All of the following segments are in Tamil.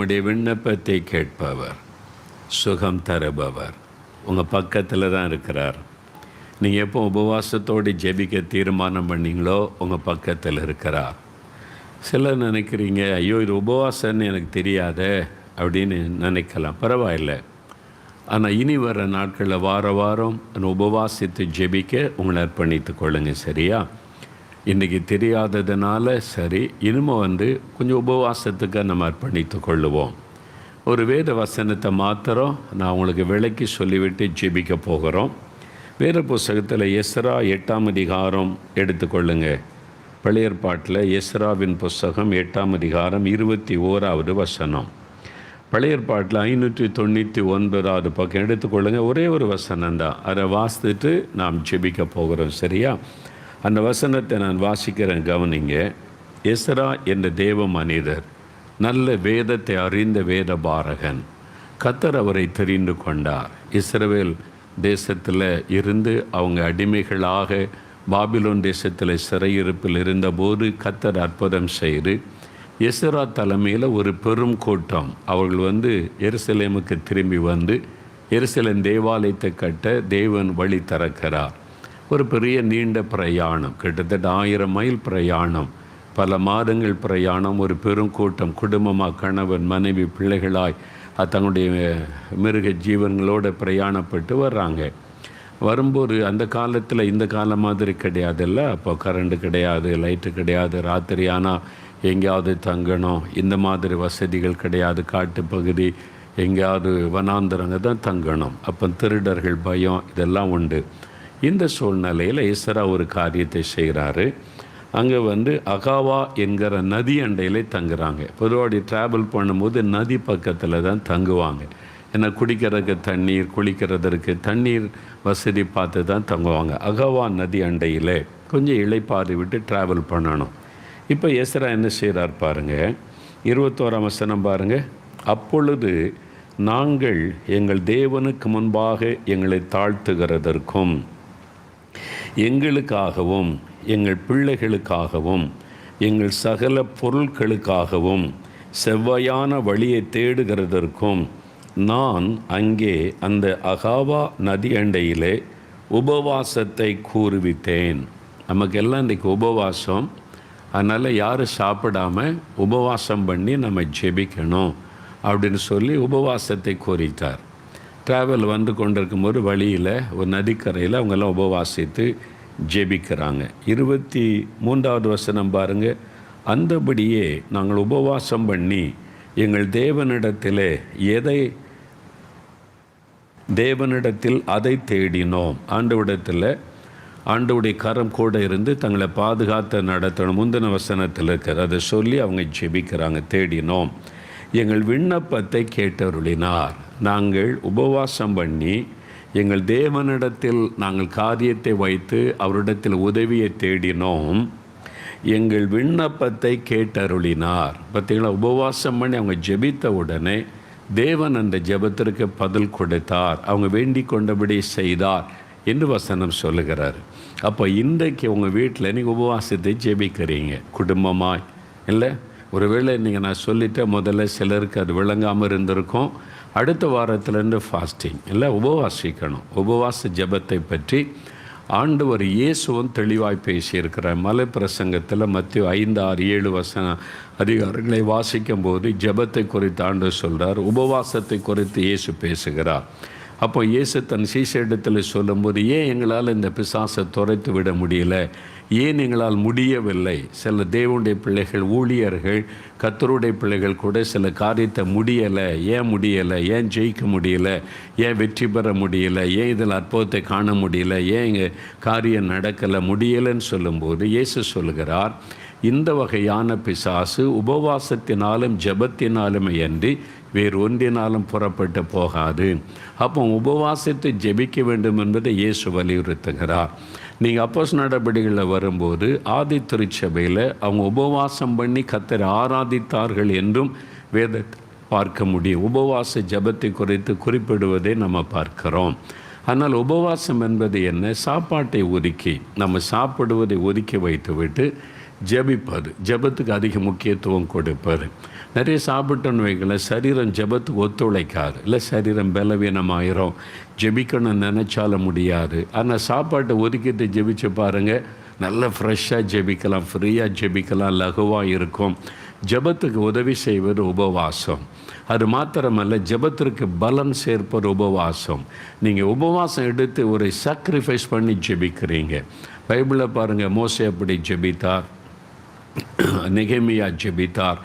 நம்முடைய விண்ணப்பத்தை கேட்பவர், சுகம் தருபவர் உங்கள் பக்கத்தில் தான் இருக்கிறார். நீங்கள் எப்போ உபவாசத்தோடு ஜெபிக்க தீர்மானம் பண்ணீங்களோ உங்கள் பக்கத்தில் இருக்கிறார். சிலர் நினைக்கிறீங்க, ஐயோ இது உபவாசம்னு எனக்கு தெரியாத அப்படின்னு நினைக்கலாம். பரவாயில்லை. ஆனால் இனி வர நாட்களில் வாரம் உபவாசித்து ஜெபிக்க உங்களை அர்ப்பணித்து கொள்ளுங்க. சரியா? இன்றைக்கி தெரியாததுனால சரி, இனிமேல் கொஞ்சம் உபவாசத்துக்கு நம்ம அர்ப்பணித்து கொள்ளுவோம். ஒரு வேத வசனத்தை மாத்திரம் நான் உங்களுக்கு விளக்கி சொல்லிவிட்டு ஜெபிக்க போகிறோம். வேத புஸ்தகத்தில் எஸ்ரா 8ஆம் அதிகாரம் எடுத்துக்கொள்ளுங்க. பழைய ஏற்பாட்டில் எஸ்ராவின் புஸ்தகம் 8ஆம் அதிகாரம் 21வது வசனம். பழைய ஏற்பாட்டில் 599வது பக்கம் எடுத்துக்கொள்ளுங்க. ஒரே ஒரு வசனம் தான், அதை வாசித்துட்டு நாம் ஜெபிக்க போகிறோம். சரியா? அந்த வசனத்தை நான் வாசிக்கிறேன், கவனிங்க. எஸ்ரா என்ற தேவ மனிதர், நல்ல வேதத்தை அறிந்த வேத பாரகன். கர்த்தர் அவரை தெரிந்து கொண்டார். இஸ்ரவேல் தேசத்தில் இருந்து அவங்க அடிமைகளாக பாபிலோன் தேசத்தில் சிறையிருப்பில் இருந்தபோது கர்த்தர் அற்புதம் செய்து எஸ்ரா தலைமையில் ஒரு பெரும் கூட்டம் அவர்கள் எருசலேமுக்கு திரும்பி எருசலேம் தேவாலயத்தை கட்ட தேவன் வழி திறக்கிறார். ஒரு பெரிய நீண்ட பிரயாணம், கிட்டத்தட்ட 1000 மைல் பிரயாணம், பல மாதங்கள் பிரயாணம். ஒரு பெரும் கூட்டம் குடும்பமாக, கணவன் மனைவி பிள்ளைகளாய் தங்களுடைய மிருக ஜீவன்களோடு பிரயாணப்பட்டு வர்றாங்க. வரும்போது அந்த காலத்தில் இந்த காலம் மாதிரி கிடையாதுல்ல. அப்போ கரண்ட் கிடையாது, லைட்டு கிடையாது, ராத்திரி ஆனால் எங்கேயாவது தங்கணும், இந்த மாதிரி வசதிகள் கிடையாது. காட்டுப்பகுதி, எங்கேயாவது வனாந்தரங்க தான் தங்கணும். அப்போ திருடர்கள் பயம் இதெல்லாம் உண்டு. இந்த சூழ்நிலையில் எஸ்ரா ஒரு காரியத்தை செய்கிறாரு. அங்கே அகாவா என்கிற நதி அண்டையிலே தங்குறாங்க. பொதுவாக ட்ராவல் பண்ணும்போது நதி பக்கத்தில் தான் தங்குவாங்க. ஏன்னா குடிக்கிறதுக்கு தண்ணீர், குளிக்கிறதற்கு தண்ணீர் வசதி பார்த்து தான் தங்குவாங்க. அகாவா நதி அண்டையில் கொஞ்சம் இளைப்பாறி விட்டு ட்ராவல் பண்ணணும். இப்போ எஸ்ரா என்ன செய்கிறார் பாருங்கள், 21ஆம் வசனம் பாருங்கள். அப்பொழுது நாங்கள் எங்கள் தேவனுக்கு முன்பாக எங்களை தாழ்த்துகிறதற்கும் எங்களுக்காகவும் எங்கள் பிள்ளைகளுக்காகவும் எங்கள் சகல பொருட்களுக்காகவும் செவ்வையான வழியை தேடுகிறதற்கும் நான் அங்கே அந்த அகாவா நதி அண்டையிலே உபவாசத்தை கூறுவித்தேன். நமக்கெல்லாம் இன்றைக்கி உபவாசம். அதனால் யாரும் சாப்பிடாம உபவாசம் பண்ணி நம்ம ஜெபிக்கணும் அப்படின்னு சொல்லி உபவாசத்தை கோரித்தார். ட்ராவல் கொண்டிருக்கும்போது வழியில் ஒரு நதிக்கரையில் அவங்கெல்லாம் உபவாசித்து ஜெபிக்கிறாங்க. 23வது வசனம் பாருங்கள். அந்தபடியே நாங்கள் உபவாசம் பண்ணி எங்கள் தேவனிடத்தில் அதை தேடினோம். ஆண்டவுடைய கரம் கூட இருந்து தங்களை பாதுகாத்து நடத்தணும். முந்தின வசனத்தில் இருக்கிற அதை சொல்லி அவங்க ஜெபிக்கிறாங்க. தேடினோம், எங்கள் விண்ணப்பத்தை கேட்டருளினார். நாங்கள் உபவாசம் பண்ணி எங்கள் தேவனிடத்தில் நாங்கள் காரியத்தை வைத்து அவரிடத்தில் உதவியை தேடினோம், எங்கள் விண்ணப்பத்தை கேட்டருளினார். பார்த்தீங்களா? உபவாசம் பண்ணி அவங்க ஜெபித்த உடனே தேவன் அந்த ஜெபத்திற்கு பதில் கொடுத்தார், அவங்க வேண்டிக் கொண்டபடி செய்தார் என்று வசனம் சொல்லுகிறார். அப்போ இன்றைக்கு உங்கள் வீட்டில் நீங்கள் உபவாசத்தை ஜெபிக்கிறீங்க குடும்பமாய் இல்லை? ஒருவேளை நீங்கள் நான் சொல்லிட்டேன், முதல்ல சிலருக்கு அது விளங்காமல் இருந்திருக்கும். அடுத்த வாரத்திலேருந்து ஃபாஸ்டிங் இல்லை, உபவாசிக்கணும். உபவாச ஜெபத்தை பற்றி ஆண்டவர் இயேசுவும் தெளிவாய் பேசியிருக்கிறார். மலை பிரசங்கத்தில் மத்திய 5, 6, 7 வசன அதிகாரங்களை வாசிக்கும் போது ஜெபத்தை குறித்து ஆண்டவர் சொல்கிறார், உபவாசத்தை குறித்து இயேசு பேசுகிறார். அப்போ இயேசு தன் சீஷரிடத்தில் சொல்லும்போது, ஏன் எங்களால் இந்த பிசாசை துரைத்து விட முடியல, ஏன் எங்களால் முடியவில்லை? சில தேவனுடைய பிள்ளைகள், ஊழியர்கள், கர்த்தருடைய பிள்ளைகள் கூட சில காரியத்தை முடியலை. ஏன் முடியலை? ஏன் ஜெயிக்க முடியலை? ஏன் வெற்றி பெற முடியலை? ஏன் இதில் அற்புதத்தை காண முடியலை? ஏன் இங்கே காரியம் நடக்கலை முடியலைன்னு சொல்லும்போது இயேசு சொல்லுகிறார், இந்த வகையான பிசாசு உபவாசத்தினாலும் ஜெபத்தினாலுமே அன்றி வேறு ஒன்றினாலும் புறப்பட்டு போகாது. அப்போ உபவாசத்தை ஜெபிக்க வேண்டும் என்பதை இயேசு வலியுறுத்துகிறார். நீங்கள் அப்போஸ் நடபடிகளில் வரும்போது ஆதி திருச்சபையில் அவங்க உபவாசம் பண்ணி கர்த்தரை ஆராதித்தார்கள் என்றும் வேதத்தை பார்க்க முடியும். உபவாச ஜெபத்தை குறித்து குறிப்பிடுவதை நம்ம பார்க்கிறோம். ஆனால் உபவாசம் என்பது என்ன? சாப்பாட்டை ஒதுக்கி, நம்ம சாப்பிடுவதை ஒதுக்கி வைத்துவிட்டு ஜெபிப்பது, ஜெபத்துக்கு அதிக முக்கியத்துவம் கொடுப்பது. நிறைய சாப்பிட்டோன்னு வைங்களேன், சரீரம் ஜெபத்துக்கு ஒத்துழைக்காது, இல்லை சரீரம் பலவீனமாயிரும், ஜெபிக்கணும்னு நினச்சாலும் முடியாது. ஆனால் சாப்பாட்டை ஒதுக்கிட்டு ஜெபிச்சு பாருங்கள், நல்ல ஃப்ரெஷ்ஷாக ஜெபிக்கலாம், ஃப்ரீயாக ஜெபிக்கலாம், லகுவாக இருக்கும். ஜெபத்துக்கு உதவி செய்வது உபவாசம். அது மாத்திரமல்ல, ஜெபத்திற்கு பலம் சேர்ப்பது உபவாசம். நீங்கள் உபவாசம் எடுத்து ஒரு சாக்ரிஃபைஸ் பண்ணி ஜெபிக்கிறீங்க. பைபிளில் பாருங்கள், மோசே அப்படி ஜெபித்தார், நெகேமியா ஜெபித்தார்,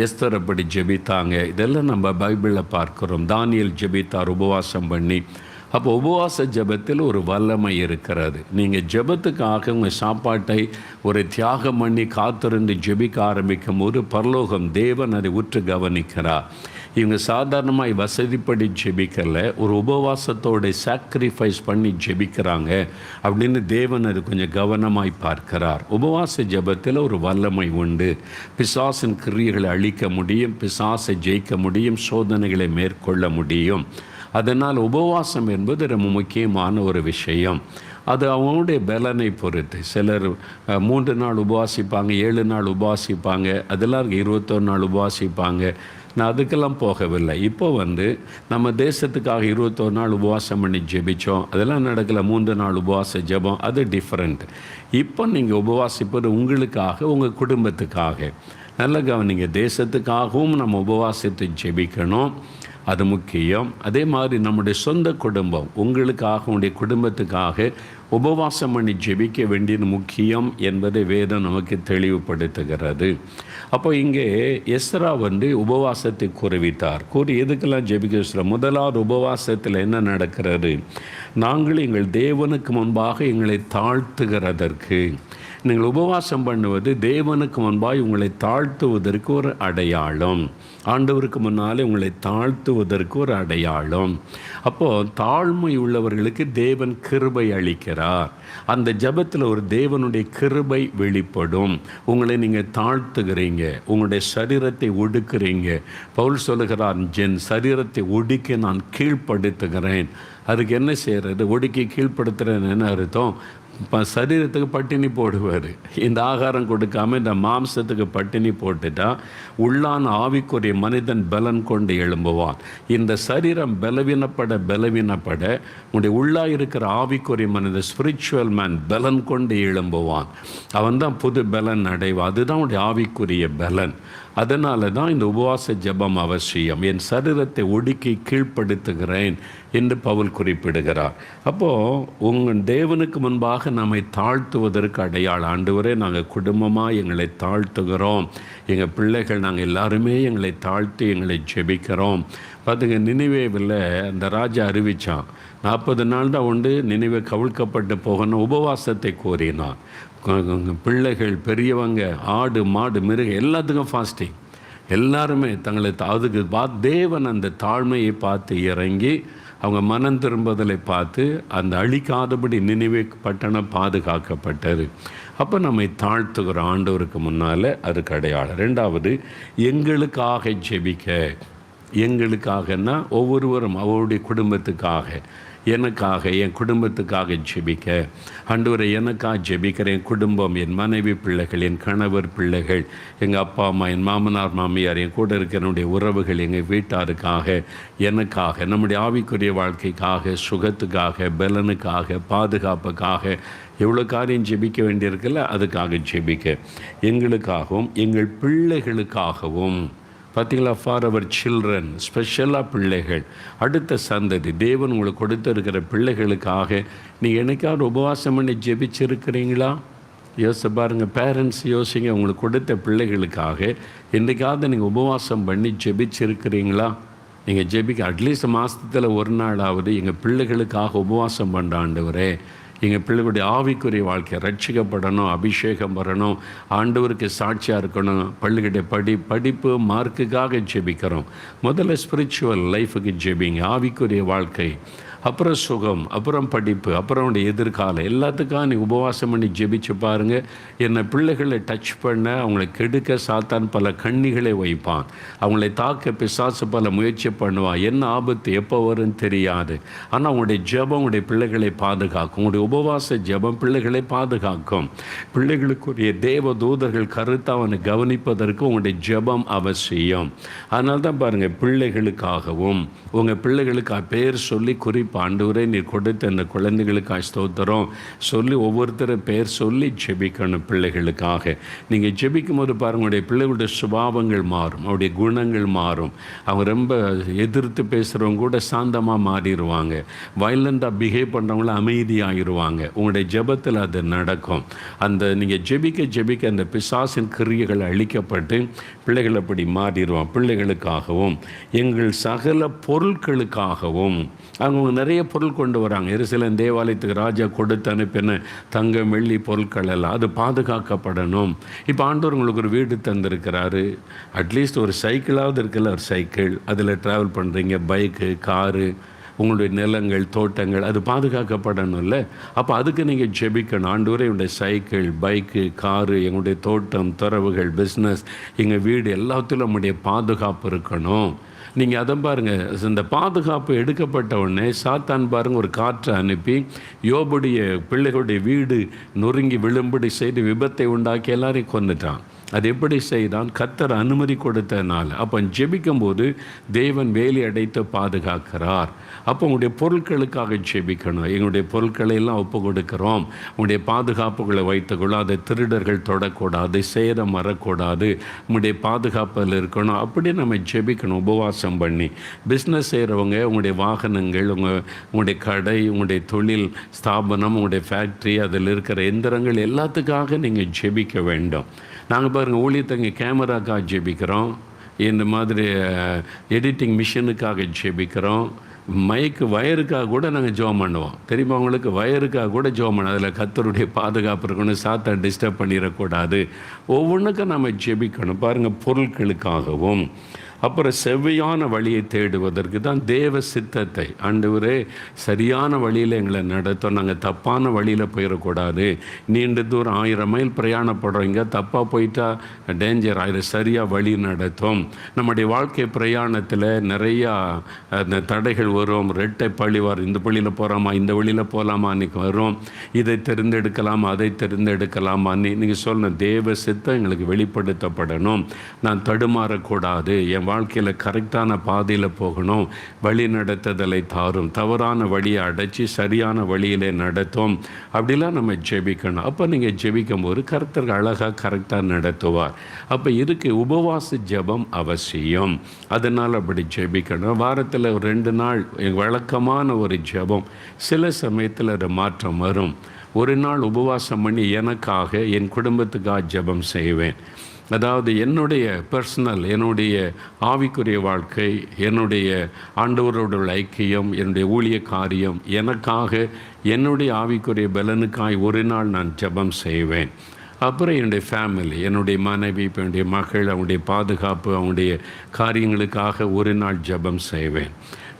எஸ்தர் அப்படி ஜெபித்தாங்க. இதெல்லாம் நம்ம பைபிளில் பார்க்குறோம். தானியேல் ஜெபித்தார் உபவாசம் பண்ணி. அப்போ உபவாச ஜெபத்தில் ஒரு வல்லமை இருக்கிறது. நீங்கள் ஜெபத்துக்காக உங்கள் சாப்பாட்டை ஒரு தியாகம் பண்ணி காத்திருந்து ஜெபிக்க ஆரம்பிக்கும் போது பரலோகம் தேவன் அதை உற்று கவனிக்கிறார். இவங்க சாதாரணமாக வசதிப்படி ஜெபிக்கலை, ஒரு உபவாசத்தோட சாக்ரிஃபைஸ் பண்ணி ஜெபிக்கிறாங்க அப்படின்னு தேவன் அது கொஞ்சம் கவனமாய் பார்க்கிறார். உபவாச ஜெபத்தில் ஒரு வல்லமை உண்டு. பிசாசின் கிரியைகளை அழிக்க முடியும், பிசாசை ஜெயிக்க முடியும், சோதனைகளை மேற்கொள்ள முடியும். அதனால் உபவாசம் என்பது ரொம்ப முக்கியமான ஒரு விஷயம். அது அவங்களுடைய பலனை பொறுத்து. சிலர் 3 நாள் உபவாசிப்பாங்க, 7 நாள் உபவாசிப்பாங்க, அதெல்லாம் 21 நாள் உபவாசிப்பாங்க. நான் அதுக்கெல்லாம் போகவில்லை. இப்போ நம்ம தேசத்துக்காக 21 நாள் உபவாசம் பண்ணி ஜெபித்தோம், அதெல்லாம் நடக்கலை. 3 நாள் உபவாச ஜெபம், அது டிஃப்ரெண்ட். இப்போ நீங்கள் உபவாசிப்பது உங்களுக்காக, உங்கள் குடும்பத்துக்காக. நல்ல கவனிங்க, தேசத்துக்காகவும் நம்ம உபவாசத்தை ஜெபிக்கணும், அது முக்கியம். அதே மாதிரி நம்முடைய சொந்த குடும்பம், உங்களுக்காக, உங்களுடைய குடும்பத்துக்காக உபவாசம் பண்ணி ஜெபிக்க வேண்டியது முக்கியம் என்பதை வேதம் நமக்கு தெளிவுபடுத்துகிறது. அப்போ இங்கே எஸ்ரா உபவாசத்தை கூறிவிட்டார். கூறி எதுக்கெல்லாம் ஜெபிக்க? முதலாவது உபவாசத்தில் என்ன நடக்கிறது? நாங்கள் எங்கள் தேவனுக்கு முன்பாக எங்களை தாழ்த்துகிறதற்கு. நீங்கள் உபவாசம் பண்ணுவது தேவனுக்கு முன்பாக உங்களை தாழ்த்துவதற்கு ஒரு அடையாளம். ஆண்டவருக்கு முன்னாலே உங்களை தாழ்த்துவதற்கு ஒரு அடையாளம். அப்போது தாழ்மை உள்ளவர்களுக்கு தேவன் கிருபை அளிக்கிறார். அந்த ஜெபத்தில் ஒரு தேவனுடைய கிருபை வெளிப்படும். உங்களை நீங்கள் தாழ்த்துகிறீங்க, உங்களுடைய சரீரத்தை ஒடுக்குறீங்க. பவுல் சொல்லுகிறார், என் சரீரத்தை ஒடுக்கி நான் கீழ்ப்படுத்துகிறேன். அதுக்கு என்ன செய்கிறது? ஒடுக்கி கீழ்ப்படுத்துகிறேன் என்ன அர்த்தம்? சரீரத்துக்கு பட்டினி போடுவார். இந்த ஆகாரம் கொடுக்காமல் இந்த மாம்சத்துக்கு பட்டினி போட்டுட்டா உள்ளான ஆவிக்குரிய மனிதன் பலன் கொண்டு எழும்புவான். இந்த சரீரம் பலவீனப்பட உன்னுடைய உள்ளாக இருக்கிற ஆவிக்குரிய மனிதன், ஸ்பிரிச்சுவல் மேன், பலன் கொண்டு எழும்புவான். அவன் தான் புது பலன் அடைவான். அதுதான் உன்னுடைய ஆவிக்குரிய பலன். அதனால தான் இந்த உபவாச ஜெபம் அவசியம். என் சரீரத்தை ஒடுக்கி கீழ்ப்படுத்துகிறேன் என்று பவுல் குறிப்பிடுகிறார். அப்போது உங்கள் தேவனுக்கு முன்பாக நம்மை தாழ்த்துவதற்கு அடையாளம். ஆண்டவரே, நாங்கள் குடும்பமாக எங்களை தாழ்த்துகிறோம், எங்கள் பிள்ளைகள் நாங்கள் எல்லாருமே எங்களை தாழ்த்தி எங்களை ஜெபிக்கிறோம். பார்த்துங்க, நினிவேவில் அந்த ராஜா அறிவித்தான், 40 நாள் தான் நினிவே கவிழ்க்கப்பட்டு போகணும். உபவாசத்தை கோரினான். பிள்ளைகள், பெரியவங்க, ஆடு மாடு மிருகம் எல்லாத்துக்கும் ஃபாஸ்டிங். எல்லாருமே தங்களை அதுக்கு தேவன் அந்த தாழ்மையை பார்த்து இறங்கி அவங்க மனம் திரும்புதலை பார்த்து அந்த அழிக்காதபடி நினைவே பட்டணம் பாதுகாக்கப்பட்டது. அப்போ நம்மை தாழ்த்துகிற ஆண்டவருக்கு முன்னால் அதுக்கு அடையாளம். 2வது, எங்களுக்காக ஜெபிக்க. எங்களுக்காகன்னா ஒவ்வொருவரும் அவருடைய குடும்பத்துக்காக, எனக்காக, என் குடும்பத்துக்காக ஜெபிக்க. ஆண்டவரை, எனக்காக ஜெபிக்கிற என் குடும்பம், என் மனைவி பிள்ளைகள், என் கணவர் பிள்ளைகள், எங்கள் அப்பா அம்மா, என் மாமனார் மாமியார், என் கூட இருக்கிற என்னுடைய உறவுகள், எங்கள் வீட்டாருக்காக, எனக்காக, நம்முடைய ஆவிக்குரிய வாழ்க்கைக்காக, சுகத்துக்காக, பலனுக்காக, பாதுகாப்புக்காக, எவ்வளோ காரியம் ஜெபிக்க வேண்டியிருக்குல்ல, அதுக்காக ஜெபிக்க. எங்களுக்காகவும் எங்கள் பிள்ளைகளுக்காகவும். பார்த்தீங்களா? ஃபார் அவர் சில்ட்ரன், ஸ்பெஷலாக பிள்ளைகள், அடுத்த சந்ததி, தேவன் உங்களுக்கு கொடுத்துருக்கிற பிள்ளைகளுக்காக நீங்கள் என்னைக்காவது உபவாசம் பண்ணி ஜெபிச்சிருக்கிறீங்களா? யோசிச்சு பாருங்கள். பேரண்ட்ஸ் யோசிங்க, உங்களுக்கு கொடுத்த பிள்ளைகளுக்காக என்றைக்காவது நீங்கள் உபவாசம் பண்ணி ஜெபிச்சிருக்கிறீங்களா? நீங்கள் ஜெபிக்க அட்லீஸ்ட் மாதத்தில் ஒரு நாளாவது எங்கள் பிள்ளைகளுக்காக உபவாசம் பண்ணுற ஆண்டவரே, எங்கள் பிள்ளைகளுடைய ஆவிக்குரிய வாழ்க்கை ரட்சிக்கப்படணும், அபிஷேகம் வரணும், ஆண்டவருக்கு சாட்சியாக இருக்கணும், பள்ளிகளுடைய படிப்பு மார்க்குக்காக ஜெபிக்கிறோம். முதல்ல ஸ்பிரிச்சுவல் லைஃபுக்கு ஜெபிங்க, ஆவிக்குரிய வாழ்க்கை. அப்புறம் சுகம், அப்புறம் படிப்பு, அப்புறம் அவனுடைய எதிர்காலம் எல்லாத்துக்காக நீ உபவாசம் பண்ணி ஜெபிச்சு பாருங்கள். என்னை பிள்ளைகளை டச் பண்ண அவங்களை கெடுக்க சாத்தான் பல கண்ணிகளை வைப்பான். அவங்களை தாக்க பிசாசு பல முயற்சி பண்ணுவான். என்ன ஆபத்து எப்போ வரும்னு தெரியாது. ஆனால் உங்களுடைய ஜெபம் உங்களுடைய பிள்ளைகளை பாதுகாக்கும். உங்களுடைய உபவாச ஜெபம் பிள்ளைகளை பாதுகாக்கும். பிள்ளைகளுக்குரிய தேவ தூதர்கள் கருத்தை அவனை கவனிப்பதற்கு உங்களுடைய ஜெபம் அவசியம். அதனால தான் பாருங்கள், பிள்ளைகளுக்காகவும் உங்கள் பிள்ளைகளுக்கு பேர் சொல்லி ஆண்டவரே நீர் கொடுத்த அந்த குழந்தைகளுக்கு ஸ்தோத்திரம் சொல்லி ஒவ்வொருத்தரை பேர் சொல்லி ஜெபிக்கணும். பிள்ளைகளுக்காக நீங்கள் ஜெபிக்கும் போது பாருங்கள், உங்களுடைய பிள்ளைகளுடைய சுபாவங்கள் மாறும், அவருடைய குணங்கள் மாறும். அவங்க ரொம்ப எதிர்த்து பேசுகிறவங்க கூட சாந்தமாக மாறிடுவாங்க. வயலண்டாக பிஹேவ் பண்ணுறவங்கள அமைதியாகிடுவாங்க. உங்களுடைய ஜெபத்தில் அது நடக்கும். அந்த நீங்கள் ஜெபிக்க அந்த பிசாசின் கிரியைகள் அழிக்கப்பட்டு பிள்ளைகள் அப்படி மாறிடுவான். பிள்ளைகளுக்காகவும் எங்கள் சகல பொருட்களுக்காகவும் அவங்க நிறைய பொருள் கொண்டு வராங்க. எருசலேம் தேவாலயத்துக்கு ராஜா கொடுத்து அனுப்பின தங்கம் வெள்ளி பொருட்கள் எல்லாம் அது பாதுகாக்கப்படணும். இப்போ ஆண்டவர் உங்களுக்கு ஒரு வீடு தந்திருக்கிறாரு. அட்லீஸ்ட் ஒரு சைக்கிளாவது இருக்குல்ல, ஒரு சைக்கிள் அதில் ட்ராவல் பண்ணுறீங்க, பைக்கு, காரு, உங்களுடைய நிலங்கள், தோட்டங்கள் அது பாதுகாக்கப்படணும்ல. அப்போ அதுக்கு நீங்கள் ஜெபிக்கணும். ஆண்டவரே என்னுடைய சைக்கிள், பைக்கு, காரு, எங்களுடைய தோட்டம், துறவுகள், பிஸ்னஸ், எங்கள் வீடு எல்லாத்திலும் நம்முடைய பாதுகாப்பு இருக்கணும். நீங்கள் அதை பாருங்கள், இந்த பாதுகாப்பு எடுக்கப்பட்ட உடனே சாத்தான் பாருங்கள் ஒரு காற்றை அனுப்பி யோபுடைய பிள்ளைகளுடைய வீடு நொறுங்கி விழும்படி செய்து விபத்தை உண்டாக்கி எல்லாரையும் கொண்டுட்டான். அது எப்படி செய்தான்? கர்த்தர் அனுமதி கொடுத்ததுனால. அப்போ ஜெபிக்கும் போது தேவன் வேலி அடைத்து பாதுகாக்கிறார். அப்போ உங்களுடைய பொருட்களுக்காக ஜெபிக்கணும். எங்களுடைய பொருட்களை எல்லாம் ஒப்பு கொடுக்குறோம், உங்களுடைய பாதுகாப்புகளை வைத்துக்கொள்ள, அதை திருடர்கள் தொடக்கூடாது, சேதம் வரக்கூடாது, உங்களுடைய பாதுகாப்பில் இருக்கணும். அப்படியே நம்ம ஜெபிக்கணும் உபவாசம் பண்ணி. பிஸ்னஸ் செய்கிறவங்க உங்களுடைய வாகனங்கள், உங்களுடைய கடை, உங்களுடைய தொழில் ஸ்தாபனம், உங்களுடைய ஃபேக்ட்ரி, அதில் இருக்கிற எந்திரங்கள் எல்லாத்துக்காக நீங்கள் ஜெபிக்க வேண்டும். நாங்கள் பாருங்கள், ஊழியத்தங்க கேமராக்காக ஜெபிக்கிறோம், இந்த மாதிரி எடிட்டிங் மிஷினுக்காக ஜெபிக்கிறோம், மைக்கு வயருக்காக கூட நாங்கள் ஜெபம் பண்ணுவோம். தெரியுமா உங்களுக்கு? வயருக்காக கூட ஜெபம் பண்ணுவோம். அதில் கர்த்தருடைய பாதுகாப்பு இருக்கணும், சாத்தை டிஸ்டர்ப் பண்ணிடக்கூடாது. ஒவ்வொன்றுக்கும் நம்ம ஜெபிக்கணும். பாருங்கள், பொருட்களுக்காகவும். அப்புறம் செவ்வையான வழியை தேடுவதற்கு தான் தேவ சித்தத்தை. ஆண்டவரே சரியான வழியில் எங்களை நடத்தும், நாங்கள் தப்பான வழியில் போயிடக்கூடாது. நீண்ட தூரம் 1000 மைல் பிரயாணப்படுறீங்க, தப்பாக போயிட்டா டேஞ்சர் ஆயிடும், சரியாக வழி நடத்தும். நம்முடைய வாழ்க்கை பிரயாணத்தில் நிறையா அந்த தடைகள் வரும். ரெட்டை பழி வரும். இந்த பள்ளியில் போகிறாமா, இந்த வழியில் போகலாமா, அன்றைக்கி வரும். இதை தெரிந்தெடுக்கலாமா, அதை தெரிந்தெடுக்கலாமா. நீங்கள் சொல்லணும், தேவ சித்தம் எங்களுக்கு வெளிப்படுத்தப்படணும். நான் தடுமாறக்கூடாது, என் வாழ்க்கையில் கரெக்டான பாதையில் போகணும், வழி நடத்துதலை தாரும், தவறான வழியை அடைச்சி சரியான வழியிலே நடத்தும். அப்படிலாம் நம்ம ஜெபிக்கணும். அப்போ நீங்கள் ஜெபிக்கும் போது கர்த்தர் அழகாக கரெக்டாக நடத்துவார். அப்போ இதுக்கு உபவாச ஜெபம் அவசியம். அதனால் அப்படி ஜெபிக்கணும். வாரத்தில் 2 நாள் வழக்கமான ஒரு ஜெபம். சில சமயத்தில் அது மாற்றம் வரும். ஒரு நாள் உபவாசம் பண்ணி எனக்காக, என் குடும்பத்துக்காக ஜெபம் செய்வேன். அதாவது என்னுடைய பர்சனல், என்னுடைய ஆவிக்குரிய வாழ்க்கை, என்னுடைய ஆண்டவரோட ஐக்கியம், என்னுடைய ஊழிய காரியம், எனக்காக, என்னுடைய ஆவிக்குரிய பலனுக்காய் ஒரு நாள் நான் ஜெபம் செய்வேன். அப்புறம் என்னுடைய ஃபேமிலி, என்னுடைய மனைவி, இப்போ என்னுடைய மகள், அவங்களுடைய பாதுகாப்பு, அவங்களுடைய காரியங்களுக்காக ஒரு நாள் ஜெபம் செய்வேன்.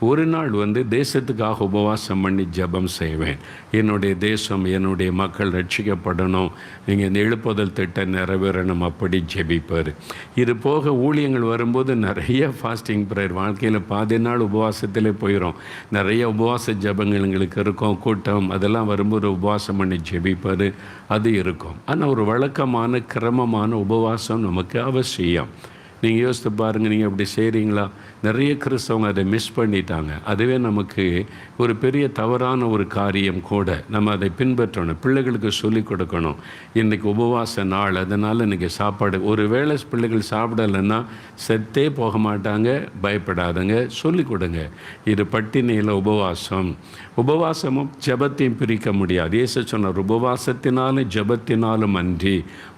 ஒரு நாள் தேசத்துக்காக உபவாசம் பண்ணி ஜெபம் செய்வேன். என்னுடைய தேசம், என்னுடைய மக்கள் ரட்சிக்கப்படணும், நீங்கள் இந்த எழுப்புதல் திட்டம் நிறைவேறணும், அப்படி ஜெபிப்பார். இது போக ஊழியங்கள் வரும்போது நிறைய ஃபாஸ்டிங் ப்ரேயர், வாழ்க்கையில் பாதி நாள் உபவாசத்திலே போயிடும். நிறைய உபவாச ஜெபங்கள் எங்களுக்கு இருக்கும். கூட்டம் அதெல்லாம் வரும்போது உபவாசம் பண்ணி ஜெபிப்பார், அது இருக்கும். ஆனால் ஒரு வழக்கமான கிரமமான உபவாசம் நமக்கு அவசியம். நீங்கள் யோசித்து பாருங்கள், நீங்கள் அப்படி செய்கிறீங்களா? நிறைய கிறிஸ்தவங்க அதை மிஸ் பண்ணிட்டாங்க. அதுவே நமக்கு ஒரு பெரிய தவறான ஒரு காரியம் கூட. நம்ம அதை பின்பற்றணும், பிள்ளைகளுக்கு சொல்லிக் கொடுக்கணும். இன்றைக்கி உபவாச நாள், அதனால் இன்றைக்கி சாப்பாடு ஒரு வேளை பிள்ளைகள் சாப்பிடலைன்னா செத்தே போக மாட்டாங்க, பயப்படாதங்க, சொல்லிக் கொடுங்க. இது பட்டினியில் உபவாசம். உபவாசமும் ஜெபத்தையும் பிரிக்க முடியாது. இயேசு சொன்னார், உபவாசத்தினாலும் ஜெபத்தினாலும் அன்றி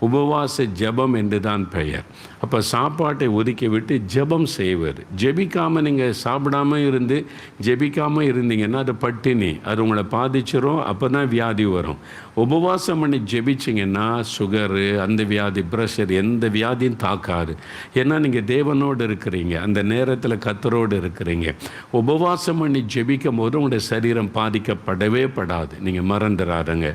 உபவாச ஜெபம் என்று தான் பெயர். அப்போ சாப்பாடு சாப்பாட்டை ஒதுக்கி விட்டு ஜெபம் செய்வது. ஜெபிக்காமல் நீங்கள் சாப்பிடாமல் இருந்து ஜெபிக்காமல் இருந்தீங்கன்னா அது பட்டினி, அது உங்களை பாதிச்சிரும். அப்போ தான் வியாதி வரும். உபவாசம் பண்ணி ஜெபிச்சிங்கன்னா சுகரு, அந்த வியாதி, ப்ரெஷர், எந்த வியாதியும் தாக்காது. ஏன்னா நீங்கள் தேவனோடு இருக்கிறீங்க, அந்த நேரத்தில் கர்த்தரோடு இருக்கிறீங்க. உபவாசம் பண்ணி ஜெபிக்கும் போது உங்களுடைய சரீரம் பாதிக்கப்படவே படாது. நீங்கள் மறந்துடாதுங்க.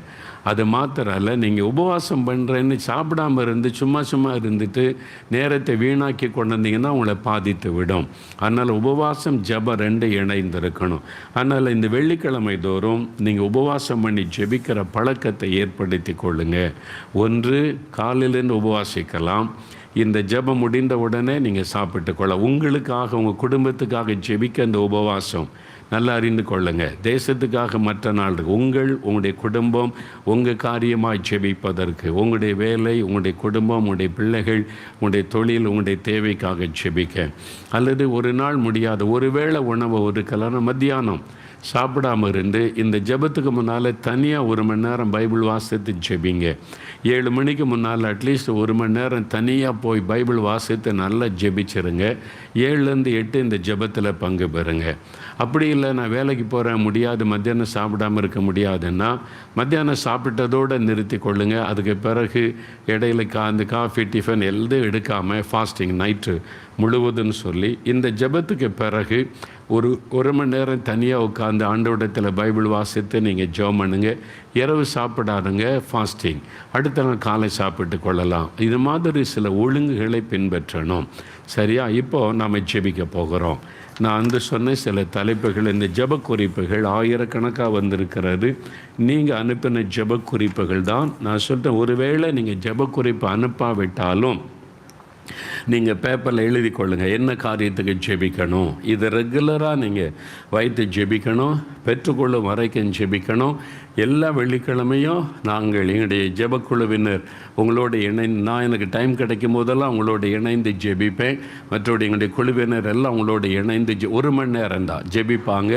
அது மாத்திரம் இல்லை, நீங்கள் உபவாசம் பண்ணுறேன்னு சாப்பிடாமல் இருந்து சும்மா இருந்துட்டு நேரத்தை வீணாக்கி கொண்டு வந்தீங்கன்னா உங்களை பாதித்து விடும். அதனால் உபவாசம் ஜெபம் 2 இணைந்திருக்கணும். அதனால் இந்த வெள்ளிக்கிழமை தோறும் நீங்கள் உபவாசம் பண்ணி ஜெபிக்கிற பழக்கத்தை ஏற்படுத்தி கொள்ளுங்க. ஒன்று, காலையிலேருந்து உபவாசிக்கலாம். இந்த ஜெபம் முடிந்த உடனே நீங்கள் சாப்பிட்டு கொள்ள, உங்களுக்காக உங்கள் குடும்பத்துக்காக ஜெபிக்க அந்த உபவாசம் நல்லா அறிந்து கொள்ளுங்க. தேசத்துக்காக மற்ற நாள் உங்களுடைய குடும்பம் உங்கள் காரியமாக ஜெபிப்பதற்கு, உங்களுடைய வேலை, உங்களுடைய குடும்பம், உங்களுடைய பிள்ளைகள், உங்களுடைய தொழில், உங்களுடைய தேவைக்காக ஜெபிக்க. அல்லது ஒரு நாள் முடியாத ஒருவேளை உணவை ஒதுக்கலாம். மத்தியானம் சாப்பிடாமல் இருந்து இந்த ஜெபத்துக்கு முன்னால் தனியாக 1 மணி நேரம் பைபிள் வாசித்து ஜெபிங்க. 7 மணிக்கு முன்னால் அட்லீஸ்ட் 1 மணி நேரம் தனியாக போய் பைபிள் வாசித்து நல்லா ஜெபிச்சிருங்க. 7லேருந்து 8 இந்த ஜெபத்தில் பங்கு பெறுங்க. அப்படி இல்லை, நான் வேலைக்கு போகிறேன், முடியாது, மத்தியானம் சாப்பிடாமல் இருக்க முடியாதுன்னா மத்தியானம் சாப்பிட்டதோடு நிறுத்தி கொள்ளுங்க. அதுக்கு பிறகு இடையில அந்த காஃபி, டிஃபன் எல்லாம் எடுக்காமல் ஃபாஸ்டிங் நைட்டு முழுவதுன்னு சொல்லி இந்த ஜெபத்துக்கு பிறகு ஒரு மணி நேரம் தனியாக உட்காந்து ஆண்டவரிடத்தில் பைபிள் வாசித்து நீங்கள் ஜெபம் பண்ணுங்க. இரவு சாப்பிடாதுங்க, ஃபாஸ்டிங். அடுத்த நாள் காலை சாப்பிட்டு கொள்ளலாம். இது மாதிரி சில ஒழுங்குகளை பின்பற்றணும். சரியா? இப்போது நாம் ஜெபிக்க போகிறோம். நான் சொன்ன சில தலைப்புகள், இந்த ஜெப குறிப்புகள் ஆயிரக்கணக்காக வந்திருக்கிறது. நீங்கள் அனுப்பின ஜெப குறிப்புகள் தான். நான் சொல்லிட்டேன், ஒருவேளை நீங்கள் ஜெப குறிப்பு அனுப்பாவிட்டாலும் நீங்கள் பேப்பரில் எழுதி கொள்ளுங்கள் என்ன காரியத்துக்கு ஜெபிக்கணும். இது ரெகுலராக நீங்கள் வைத்து ஜெபிக்கணும், பெற்றுக்கொள்ளும் வரைக்கும் ஜெபிக்கணும். எல்லா வெள்ளிக்கிழமையும் நாங்கள் எங்களுடைய ஜெபக்குழுவினர் உங்களோட இணைந்து, நான் எனக்கு டைம் கிடைக்கும் போதெல்லாம் உங்களோட இணைந்து ஜெபிப்பேன். மற்றபடி எங்களுடைய குழுவினர் எல்லாம் உங்களோட இணைந்து 1 மணி நேரம் தான் ஜெபிப்பாங்க,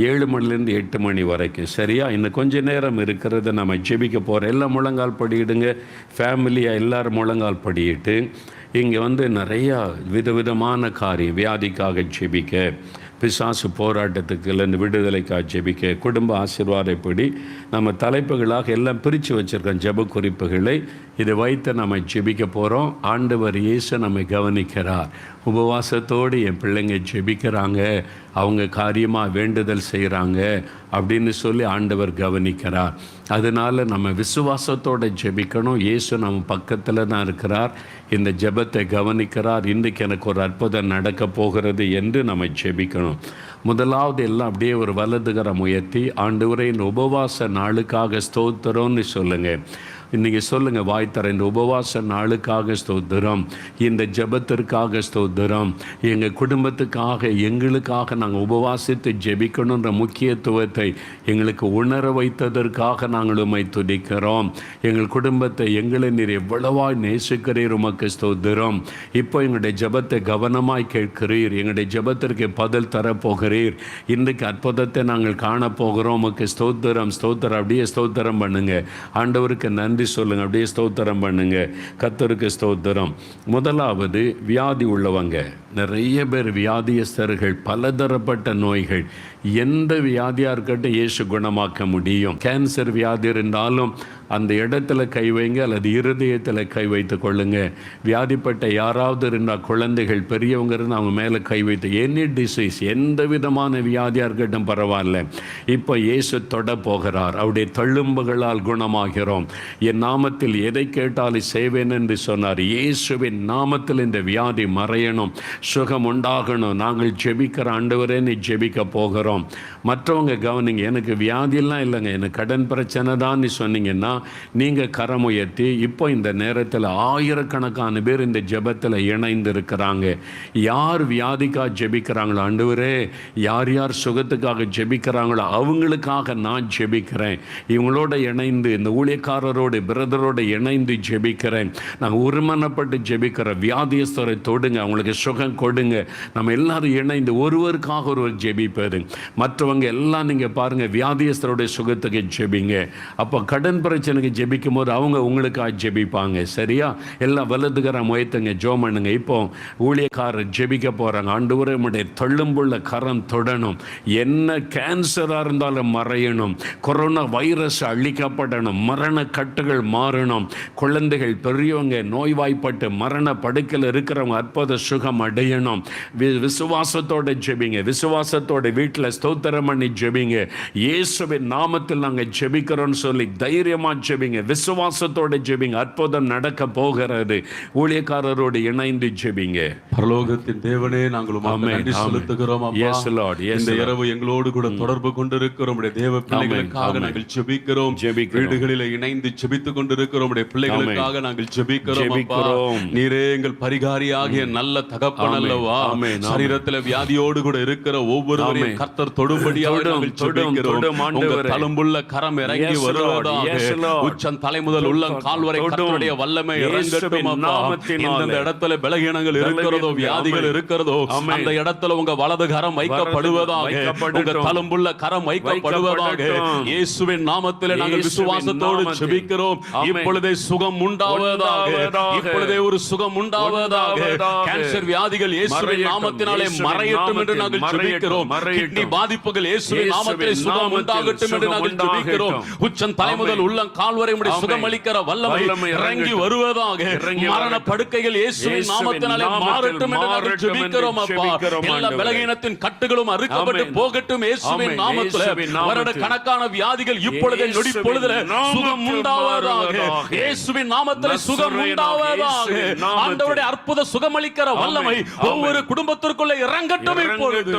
7 மணிலேருந்து 8 மணி வரைக்கும். சரியா? இன்னும் கொஞ்சம் நேரம் இருக்கிறத நம்ம ஜெபிக்க போகிறோம். எல்லாம் முழங்கால் படியிடுங்க. ஃபேமிலியாக எல்லோரும் முழங்கால் படியிட்டு இங்கே நிறையா விதவிதமான காரியம், வியாதிக்காக ஜெபிக்க, பிசாசு போராட்டத்துக்கு இல்லைன்னு விடுதலைக்காக ஜெபிக்க, குடும்ப ஆசீர்வாதப்படி நம்ம தலைப்புகளாக எல்லாம் பிரித்து வச்சுருக்கோம் ஜெப குறிப்புகளை. இதை வைத்து நம்ம ஜெபிக்க போகிறோம். ஆண்டவர் இயேசு நம்மை கவனிக்கிறார். உபவாசத்தோடு என் பிள்ளைங்க ஜெபிக்கிறாங்க, அவங்க காரியமாக வேண்டுதல் செய்கிறாங்க அப்படின்னு சொல்லி ஆண்டவர் கவனிக்கிறார். அதனால் நம்ம விசுவாசத்தோடு ஜெபிக்கணும். இயேசு நம்ம பக்கத்தில் தான் இருக்கிறார், இந்த ஜெபத்தை கவனிக்கிறார். இன்றைக்கு எனக்கு ஒரு அற்புதம் நடக்க போகிறது என்று நம்ம ஜெபிக்கணும். முதலாவது எல்லாம் அப்படியே ஒரு வலதுகரம் உயர்த்தி, ஆண்டவரே இந்த உபவாச நாளுக்காக ஸ்தோத்திரம்னு சொல்லுங்கள். இன்றைக்கி சொல்லுங்கள், வாய் தர, இந்த உபவாச நாளுக்காக ஸ்தோத்திரம், இந்த ஜெபத்திற்காக ஸ்தோத்திரம், எங்கள் குடும்பத்துக்காக எங்களுக்காக நாங்கள் உபவாசித்து ஜெபிக்கணுன்ற முக்கியத்துவத்தை எங்களுக்கு உணர வைத்ததற்காக நாங்கள் உம்மை துதிக்கிறோம். எங்கள் குடும்பத்தை, எங்களை நீர் எவ்வளவாய் நேசிக்கிறீர், உமக்கு ஸ்தோத்திரம். இப்போ எங்களுடைய ஜெபத்தை கவனமாய் கேட்கிறீர், எங்களுடைய ஜெபத்திற்கு பதில் தரப்போகிறீர். இன்றைக்கு அற்புதத்தை நாங்கள் காணப்போகிறோம், உமக்கு ஸ்தோத்திரம். ஸ்தோத்திரம். அப்படியே ஸ்தோத்திரம் பண்ணுங்க. ஆண்டவருக்கு நன்றி சொல்லுங்க. அப்படியே ஸ்தோத்திரம் பண்ணுங்க. கர்த்தருக்கு ஸ்தோத்திரம். முதலாவது, வியாதி உள்ளவங்க, நிறைய பேர் வியாதியஸ்தர்கள், பலதரப்பட்ட நோய்கள், எந்த வியாதியாக இருக்கட்டும் இயேசு குணமாக்க முடியும். கேன்சர் வியாதி இருந்தாலும் அந்த இடத்துல கை வைங்க, அல்லது இருதயத்தில் கை வைத்து கொள்ளுங்க. வியாதிப்பட்ட யாராவது இருந்தால், குழந்தைகள், பெரியவங்க இருந்தால் அவங்க மேலே கை வைத்து, எனி டிசீஸ், எந்த விதமான வியாதியாக இருக்கட்டும் பரவாயில்ல, இப்போ இயேசு தொட போகிறார். அவருடைய தழும்புகளால் குணமாகிறோம். என் நாமத்தில் எதை கேட்டாலும் செய்வேன் என்று சொன்னார். இயேசுவின் நாமத்தில் இந்த வியாதி மறையணும், சுகம் உண்டாகணும். நாங்கள் ஜெபிக்கிற ஆண்டவரே நீ ஜெபிக்க போகிறோம். மற்றவங்க கவனிங்க, எனக்கு வியாதியெல்லாம் இல்லைங்க, எனக்கு கடன் பிரச்சனை தான் நீ சொன்னீங்கன்னா நீங்கள் கரம் உயர்த்தி, இப்போ இந்த நேரத்தில் ஆயிரக்கணக்கான பேர் இந்த ஜெபத்தில் இணைந்து இருக்கிறாங்க. யார் வியாதிக்காக ஜெபிக்கிறாங்களோ, ஆண்டவரே யார் யார் சுகத்துக்காக ஜெபிக்கிறாங்களோ அவங்களுக்காக நான் ஜெபிக்கிறேன். இவங்களோட இணைந்து, இந்த ஊழியக்காரரோடு, பிரதரோடு இணைந்து ஜெபிக்கிறேன். நாங்கள் ஒருமனப்பட்டு ஜெபிக்கிற வியாதியஸ்தரை தொடுங்க, அவங்களுக்கு சுகம் கொடுங்க. நம்ம எல்லாரும் இணைந்து ஒருவருக்காக ஒருவர் ஜெபிப்பது. மற்றவங்க எல்லாம் நீங்கள் பாருங்கள், வியாதியஸ்தருடைய சுகத்துக்கு ஜெபிங்க. அப்போ கடன் பிரச்சனை பிரச்சனைக்கு ஜெபிக்கும் போது அவங்க உங்களுக்காக ஜெபிப்பாங்க. சரியா? எல்லாம் வலதுகரம் உயர்த்துங்க, ஜெபம் பண்ணுங்க. இப்போ ஊழியக்காரர் ஜெபிக்க போகிறாங்க. ஆண்டவரே உம்முடைய தள்ளும்புள்ள கரம் தொடணும். என்ன கேன்சராக இருந்தாலும் மறையணும். Corona virus அழிக்கப்படணும். மரண கட்டுகள் மாறணும். குழந்தைகள் பெரியவங்க நோய்வாய்ப்பட்டு மரண படுக்கையில் இருக்கிறவங்க அற்புத சுகம் அடையணும். விசுவாசத்தோட ஜெபிங்க. விசுவாசத்தோட வீட்டில் ஸ்தோத்திரம் பண்ணி ஜெபிங்க. இயேசுவின் நாமத்தில் நாங்கள் ஜெபிக்கிறோம்னு சொல்லி தைரியமாக ஜெபிங்க. விசுவாசத்தோட ஜெபிங்க. அற்புதம் நடக்க போகிறது. ஊழியக்காரரோடு இணைந்து ஜெபிங்க. பரலோகத்தின் தேவனே, நாங்கள் உமக்கு நன்றி செலுத்துகிறோம். இந்த இரவு எங்களோடு கூட தொடர்பு கொண்டிருக்கிறோம் தேவ பிள்ளைகளுக்காக நாங்கள் ஜெபிக்கிறோம். வீடுகளில் இணைந்து ஜெபித்துக் கொண்டிருக்கிறோம் பிள்ளைகளுக்காக நாங்கள் ஜெபிக்கிறோம். நீரே எங்கள் பரிகாரியாகிய நல்ல தகப்பன் அல்லவா? சரீரத்தில் வியாதியோடு கூட இருக்கிற ஒவ்வொருவரையும் கர்த்தர் தொடும்படியாக நாங்கள் ஜெபிக்கிறோம். உங்கள் தழும்புள்ள கரம் இறங்கி வருவதாக. உச்சம் தலை முதல் உள்ளம் கால் வரை கர்த்தருடைய வல்லமை இறங்கட்டும் அப்பா. இந்த இடத்துல பலகீனங்கள் இருக்கிறதோ, வியாதிகள் இருக்கிறதோ, அந்த இடத்துல உங்க வலது கரம் வைக்கப்படுவதாக. உங்க தழும்புள்ள கரம் வைக்கப்படுவதாக. இயேசுவின் நாமத்திலே நாங்கள் விசுவாசத்தோடு ஜெபிக்கிறோம். இப்பொழுதே சுகம் உண்டாவதாக. இப்பொழுதே ஒரு சுகம் உண்டாவதாக. கேன்சர் வியாதிகள் இயேசுவின் நாமத்தினாலே மறையட்டும் என்று நாங்கள் ஜெபிக்கிறோம். கிட்னி பாதிப்புகள் இயேசுவின் நாமத்திலே சுகம் உண்டாகட்டும் என்று நாங்கள் ஜெபிக்கிறோம். உச்சம் தலை முதல் உள்ளம் கால் வரை உம்முடைய சுகம் அளிக்கிற வல்லமை இறங்கி வருவதாக. மரண படுக்கைகள் இயேசுவின் நாமத்தினாலே மாறட்டும் என்று நாங்கள் ஜெபிக்கிறோம் அப்பா. எல்லா பலகீனத்தின் கட்டுகளும் அறுக்கப்பட்டு போகட்டும் இயேசுவின் நாமத்திலே. வருட கணக்கான வியாதிகள் இப்பொழுதே நொடி பொழுதிலே சுகம் உண்டாவதாக. இயேசுவின் நாமத்திலே சுகம் உண்டாவதாக. ஆண்டவருடைய அற்புத சுகமளிக்கிற வல்லமை ஒவ்வொரு குடும்பத்திற்குள்ளே இறங்கட்டும் இப்பொழுது.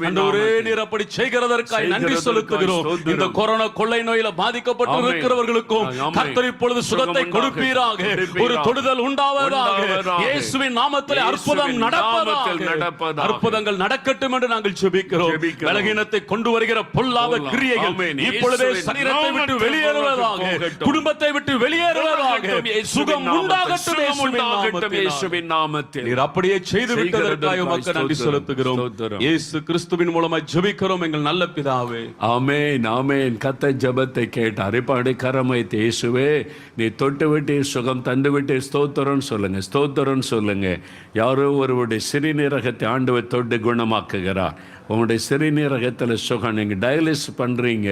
ஆண்டவரே, நீர் அப்படி செய்கிறதற்காக நன்றி செலுத்துகிறோம். இந்த கொரோனா கொள்ளை நோயில பாதிக்கப்பட்டு இருக்கிறவர்களுக்கும் கர்த்தர் இப்பொழுது சுகத்தை கொடுப்பீராக. ஒரு தொடுதல் உண்டாவதாக. இயேசுவின் நாமத்திலே அற்புதம் நடப்பதாக. அற்புதங்கள் நடக்கட்டும் என்று நாங்கள் ஜெபிக்கிறோம். பலகீனத்தை கொண்டு வருகிற பொல்லாத கிரியைகள் இப்பொழுதே சரீரத்தை விட்டு வெளியேறுவதாக. குடும்பத்தை விட்டு வெளியேறுவதாக. சுகம் உண்டாகட்டும் இயேசுவின் நாமத்தில். நீர் அப்படியே செய்து விட்டதற்காக உமக்கு நன்றி செலுத்துகிறோம். இயேசு கிறிஸ்துவின் மூலமாய் ஜெபிக்கிறோம் எங்கள் நல்ல பிதாவே. ஆமென், ஆமென். கர்த்தர் ஜெபத்தை கேட்டார். இப்படி கரம் வைத்து, இயேசுவே நீ தொட்டு விட்டு சுகம் தந்து விட்டு ஸ்தோத்திரம் சொல்லுங்க. ஸ்தோத்திரம் சொல்லுங்க. யாரோ ஒருவருடைய சிறுநீரகத்தை ஆண்டவர் தொட்டு குணமாக்குகிறார். உங்களுடைய சிறுநீரகத்தில் சுகம். நீங்கள் டயாலிசிஸ் பண்ணுறீங்க,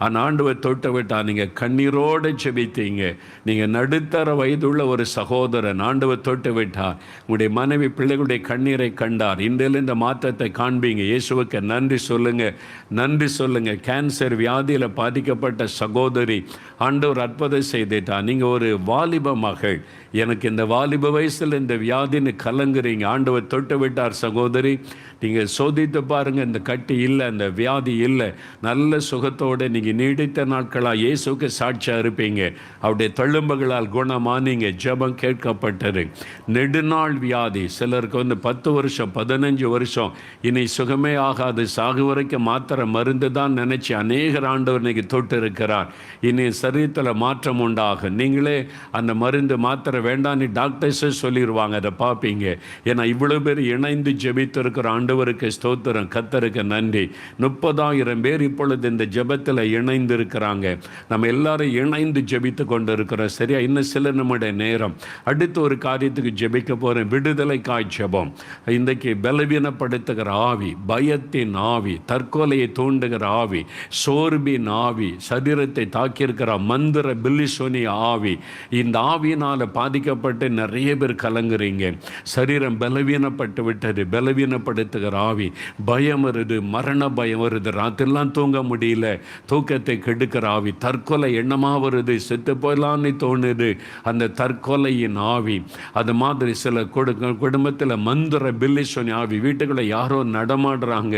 அந்த ஆண்டவர் தொட்டு விட்டா. நீங்கள் கண்ணீரோடு ஜெபித்தீங்க. நீங்கள் நடுத்தர வயதுள்ள ஒரு சகோதரன் ஆண்டவர் தொட்டு விட்டார். உங்களுடைய மனைவி பிள்ளைகளுடைய கண்ணீரை கண்டார். இன்றையில இந்த மாற்றத்தை காண்பீங்க. இயேசுவுக்கு நன்றி சொல்லுங்க, நன்றி சொல்லுங்க. கேன்சர் வியாதியில் பாதிக்கப்பட்ட சகோதரி ஆண்டவர் அற்புதம் செய்துட்டார். நீங்கள் ஒரு வாலிப மகள், எனக்கு இந்த வாலிப வயசில் இந்த வியாதின்னு கலங்குறீங்க. ஆண்டவர் தொட்டு விட்டார் சகோதரி. நீங்கள் சோதித்து பாருங்கள், இந்த கட்டி இல்லை, அந்த வியாதி இல்லை. நல்ல சுகத்தோடு நீங்கள் நீடித்த நாட்களாக இயேசுக்கு சாட்சியாக இருப்பீங்க. அவருடைய தழும்புகளால் குணமானீங்க. ஜெபம் கேட்கப்பட்டது. நெடுநாள் வியாதி சிலருக்கு 10 வருஷம் 15 வருஷம் இனி சுகமே ஆகாது, சாகு வரைக்கும் மாத்திரை மருந்து தான் நினச்சி அநேகர் ஆண்டவர் இன்னைக்கு தொட்டு இருக்கிறார். இனி சரீரத்தில் மாற்றம் உண்டாகும். நீங்களே அந்த மருந்து மாத்திரை வேண்டான்னு டாக்டர்ஸே சொல்லிடுவாங்க. அதை பார்ப்பீங்க. ஏன்னா இவ்வளோ பேர் இணைந்து ஜெபித்திருக்கிற ஆண்டவருக்கு ஸ்தோத்திரம், கர்த்தருக்கு நன்றி. 30,000 பேர் இப்பொழுது இந்த ஜெபத்தில் இணைந்து இருக்கிறாங்க. நம்ம எல்லாரும் இணைந்து ஜெபித்து கொண்டு இருக்கிறோம். சரியா? இன்னும் சில நம்முடைய நேரம் அடுத்து ஒரு காரியத்துக்கு ஜெபிக்க போகிறேன். விடுதலைக்காய் ஜெபம். இன்றைக்கு பலவீனப்படுத்துகிற ஆவி, பயத்தின் ஆவி, தற்கொலையை தூண்டுகிற ஆவி, சோர்பின் ஆவி, சரீரத்தை தாக்கியிருக்கிற மந்திர பில்லிசோனி ஆவி, இந்த ஆவியினால் பாதிக்கப்பட்டு நிறைய பேர் கலங்குறீங்க. சரீரம் பலவீனப்பட்டு விட்டது. பலவீனப்படுத்துகிற ஆவி, பயம் வருது, மரண பயம் வருது, ராத்திரெல்லாம் தூங்க முடியல, தூக்கத்தை கெடுக்கிற ஆவி, தற்கொலை எண்ணமாக வருது, செத்து போயலான்னு தோணுது, அந்த தற்கொலையின் ஆவி. அது மாதிரி சில குடும்பத்தில் மந்திர பில்லிசோனி ஆவி, வீட்டுக்குள்ளே யாரோ நடமாடுறாங்க,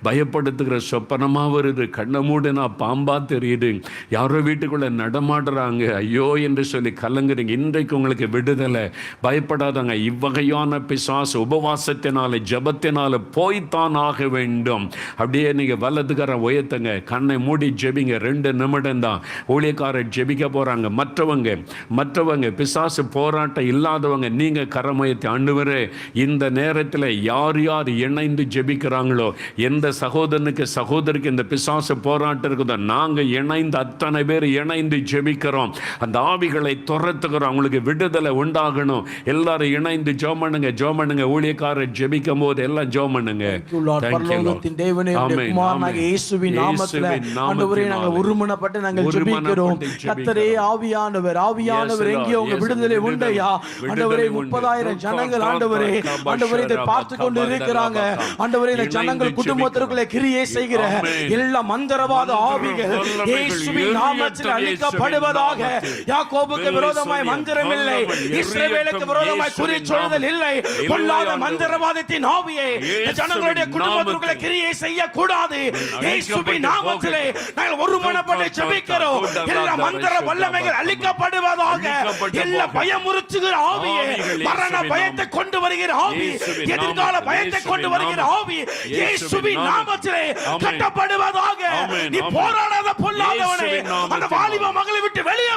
பயப்படுத்துகிற சொப்பனமாக வருது, கண்ணை மூடுனா பாம்பா தெரியுது, யாரோ வீட்டுக்குள்ளே நடமாடுறாங்க, ஐயோ என்று சொல்லி கலங்குறீங்க. இன்றைக்கு உங்களுக்கு விடுதலை. பயப்படாதாங்க. இவ்வகையான பிசாசு உபவாசத்தினால ஜபத்தினால போய்த்தான் ஆக வேண்டும். அப்படியே நீங்கள் வலதுகரம் உயர்த்துங்க, கண்ணை மூடி ஜெபி. ஜெபிங்க. 2 நிமிடம் தான். ஊழியக்காரர் ஜெபிக்க போகிறாங்க. மற்றவங்க பிசாசு போராட்டம் இல்லாதவங்க நீங்கள் கரமயத்தை ஆண்டவரே இந்த நேரத்தில் யார் இணைந்து ஜெபிக்கிறாங்களோ, எந்த சகோதரிக்கு இந்த பிசாசு போராட்டம் இருக்குதோ, நாங்கள் இணைந்து அத்தனை பேர் இணைந்து ஜெபிக்கிறோம். அந்த ஆவிகளை துரத்துக்கிறோம். அவங்களுக்கு விடுதலை உண்டாகணும். எல்லாரும் இணைந்து ஜெபம் பண்ணுங்க. ஊழியக்காரர் ஜெபிக்கும் போது எல்லாம் ஜெபம் பண்ணுங்க. பரலோகத்தின் தேவனே, குமாரனாகிய இயேசுவின் நாமத்திலே ஆண்டவரே நாங்கள் ஒருமனப்பட்டு நாங்கள் ஜெபிக்கிறோம். கர்த்தரே, ஆவியானவர் எங்கே உங்க விடுதலை உண்டையா? ஆண்டவரே 30,000 ஜனங்கள் ஆண்டவரே இதை பார்த்து கொண்டு இருக்கிறாங்க. ஆண்டவரே இந்த ஜனங்கள் குடும்பத்திற்குள்ளே கிரியை செய்கிற எல்லா மந்திரவாத ஆவிகள் இயேசுவின் நாமத்தில் அழிக்கப்படுவதாக. யாக்கோபுக்கு விரோதமாய் மந்திரம் இல்லை, இஸ்ரவேலுக்கு விரோதமாய் குறி சொல்லுதல் இல்லை. பொல்லாத மந்திரவாதத்தின் ஆவியை ஜனங்களுடைய குடும்பத்திற்குள்ளே கிரியை செய்ய கூடாது. இயேசுவின் நாமத்திலே நாங்கள் ஒருமனப்பட்டு ஜெபிக்கிறோம். எல்லா மந்திர வல்லமைகள் அழிக்கப்படுவதாக. எல்லா பயமுறுத்துகிற ஆவியை, மரண பயத்தை கொண்டு வருகிற ஆவி, எதிர்கால பயத்தை கொண்டு வருகிற ஆவி இயேசுவின் நாமத்திலே கட்டப்படுவதாக. நீ போராடாத பொல்லாதவனே, அந்த வாலிப மகளை விட்டு வெளியே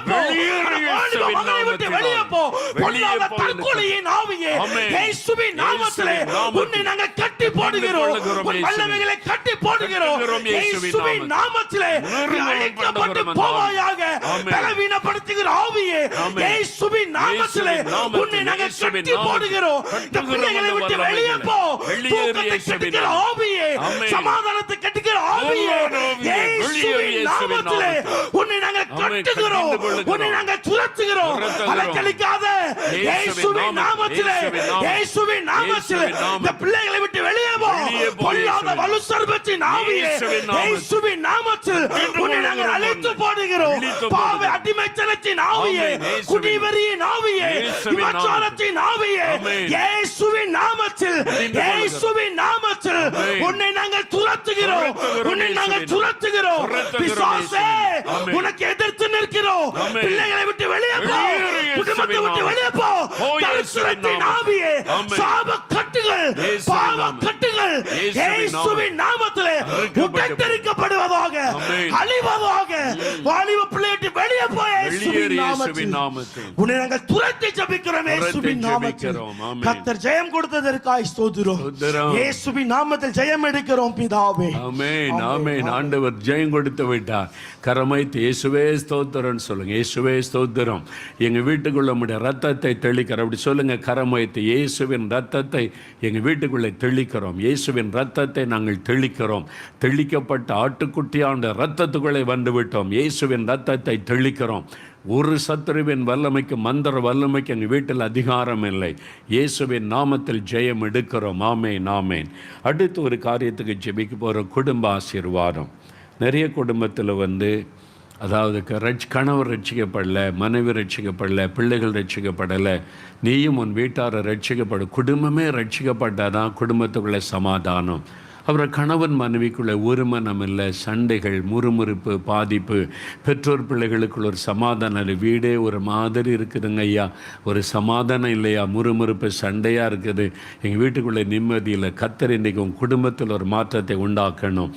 போ. பொல்லாத தற்கொலையின் ஆவியே இயேசுவின் நாமத்திலே உன்னை நாங்கள் கட்டி போடுகிறோம். உன் வல்லமைகளை கட்டி போடுகிறோம். இயேசுவின் நாமத்திலே அழிக்கப்பட்டு போவாயாக. பலவீனப்படுத்துகிற ஆவியே இயேசுவின் நாமத்திலே உன்னை நாங்கள் கட்டி போடுகிறோம். இந்த பிள்ளைகளை விட்டு வெளியே போ. தூக்கத்தை கட்டுகிற ஆவியே, சமாதானத்தை கட்டுகிற ஆவியே இயேசுவின் நாமத்திலே உன்னை நாங்கள் கட்டுகிறோம். உன்னை நாங்கள் துரத்துகிறோம். அலக்கழிக்காத இயேசுவின் நாமத்திலே இந்த பிள்ளைகளை விட்டு வெளியே போ. பொல்லாத வலு சர்பத்தின் ஆவியே இயேசுவின் நாமத்தில் உன்னை நாங்கள் அழைத்து போடுகிறோம். பாவ அடிமைத்தனத்தின் ஆவியே, குடிவெறியின் ஆவியே, விபச்சாரத்தின் ஆவியே இயேசுவின் நாமத்தில் உன்னை நாங்கள் துரத்துகிறோம். பிசாசே, உனக்கு எதிர்த்து நிற்கிறோம். பிள்ளைகளை விட்டு வெளியே போ. குடும்பத்தை விட்டு வெளியே போ. தரிசனத்தின் ஆவியே, சாப கட்டுகள், பாவ கட்டுகள் இயேசுவின் நாமத்திலே உடைத்தெறிக்கப்படுவதாக, அழிவதாக. வாலிப பிள்ளையை வெளியே போ. இயேசுவின் நாமத்தில் உன்னை நாங்கள் துரத்தி ஜெபிக்கிறோம். இயேசுவின் நாமத்தில் கர்த்தர் ஜெயம் கொடுத்ததற்காய் ஸ்தோத்திரம். இயேசுவின் நாமத்தில் ஜெயம் எடுக்கிறோம் பிதாவே. ஆமென், ஆமென். ஆண்டவர் ஜெயம் கொடுத்து விட்டார். கரமைத்து இயேசுவே ஸ்தோத்திரம் சொல்லுங்க. இயேசுவே ஸ்தோத்திரம். எங்க வீட்டுக்குள்ள நம்முடைய ரத்தத்தை தெளிக்கிறோம். அப்படி சொல்லுங்க. கரமைத்து இயேசுவின் ரத்தத்தை எங்க வீட்டுக்குள்ளே தெளிக்கிறோம். இயேசுவின் ரத்தத்தை நாங்கள் தெளிக்கிறோம். தெளிக்கப்பட்ட ஆட்டுக்குட்டியாண்ட ரத்தத்துக்குள்ளே வந்து விட்டோம். இயேசுவின் ரத்தத்தை தெளிக்கிறோம். ஒரு சத்துருவின் வல்லமைக்கு, மந்திர வல்லமைக்கு எங்கள் வீட்டில் அதிகாரம் இல்லை. இயேசுவின் நாமத்தில் ஜெயம் எடுக்கிறோம். ஆமென், ஆமென். அடுத்து ஒரு காரியத்துக்கு ஜெபிக்க போகிற குடும்ப ஆசீர்வாதம். நிறைய குடும்பத்தில் அதாவது கணவர் ரட்சிக்கப்படலை, மனைவி ரட்சிக்கப்படலை, பிள்ளைகள் ரட்சிக்கப்படலை. நீயும் உன் வீட்டாரை ரட்சிக்கப்படும். குடும்பமே ரட்சிக்கப்பட்டால் தான் குடும்பத்துக்குள்ளே சமாதானம். அப்புறம் கணவன் மனைவிக்குள்ளே ஒருமனம் இல்லை, சண்டைகள், முறுமுறுப்பு, பாதிப்பு, பெற்றோர் பிள்ளைகளுக்குள்ள ஒரு சமாதானம் இல்லை. வீடே ஒரு மாதிரி இருக்குதுங்க ஐயா, ஒரு சமாதானம் இல்லையா, முறுமுறுப்பு, சண்டையாக இருக்குது, எங்கள் வீட்டுக்குள்ளே நிம்மதி இல்லை. கர்த்தர் இன்றைக்கு உங்கள் குடும்பத்தில் ஒரு மாற்றத்தை உண்டாக்கணும்.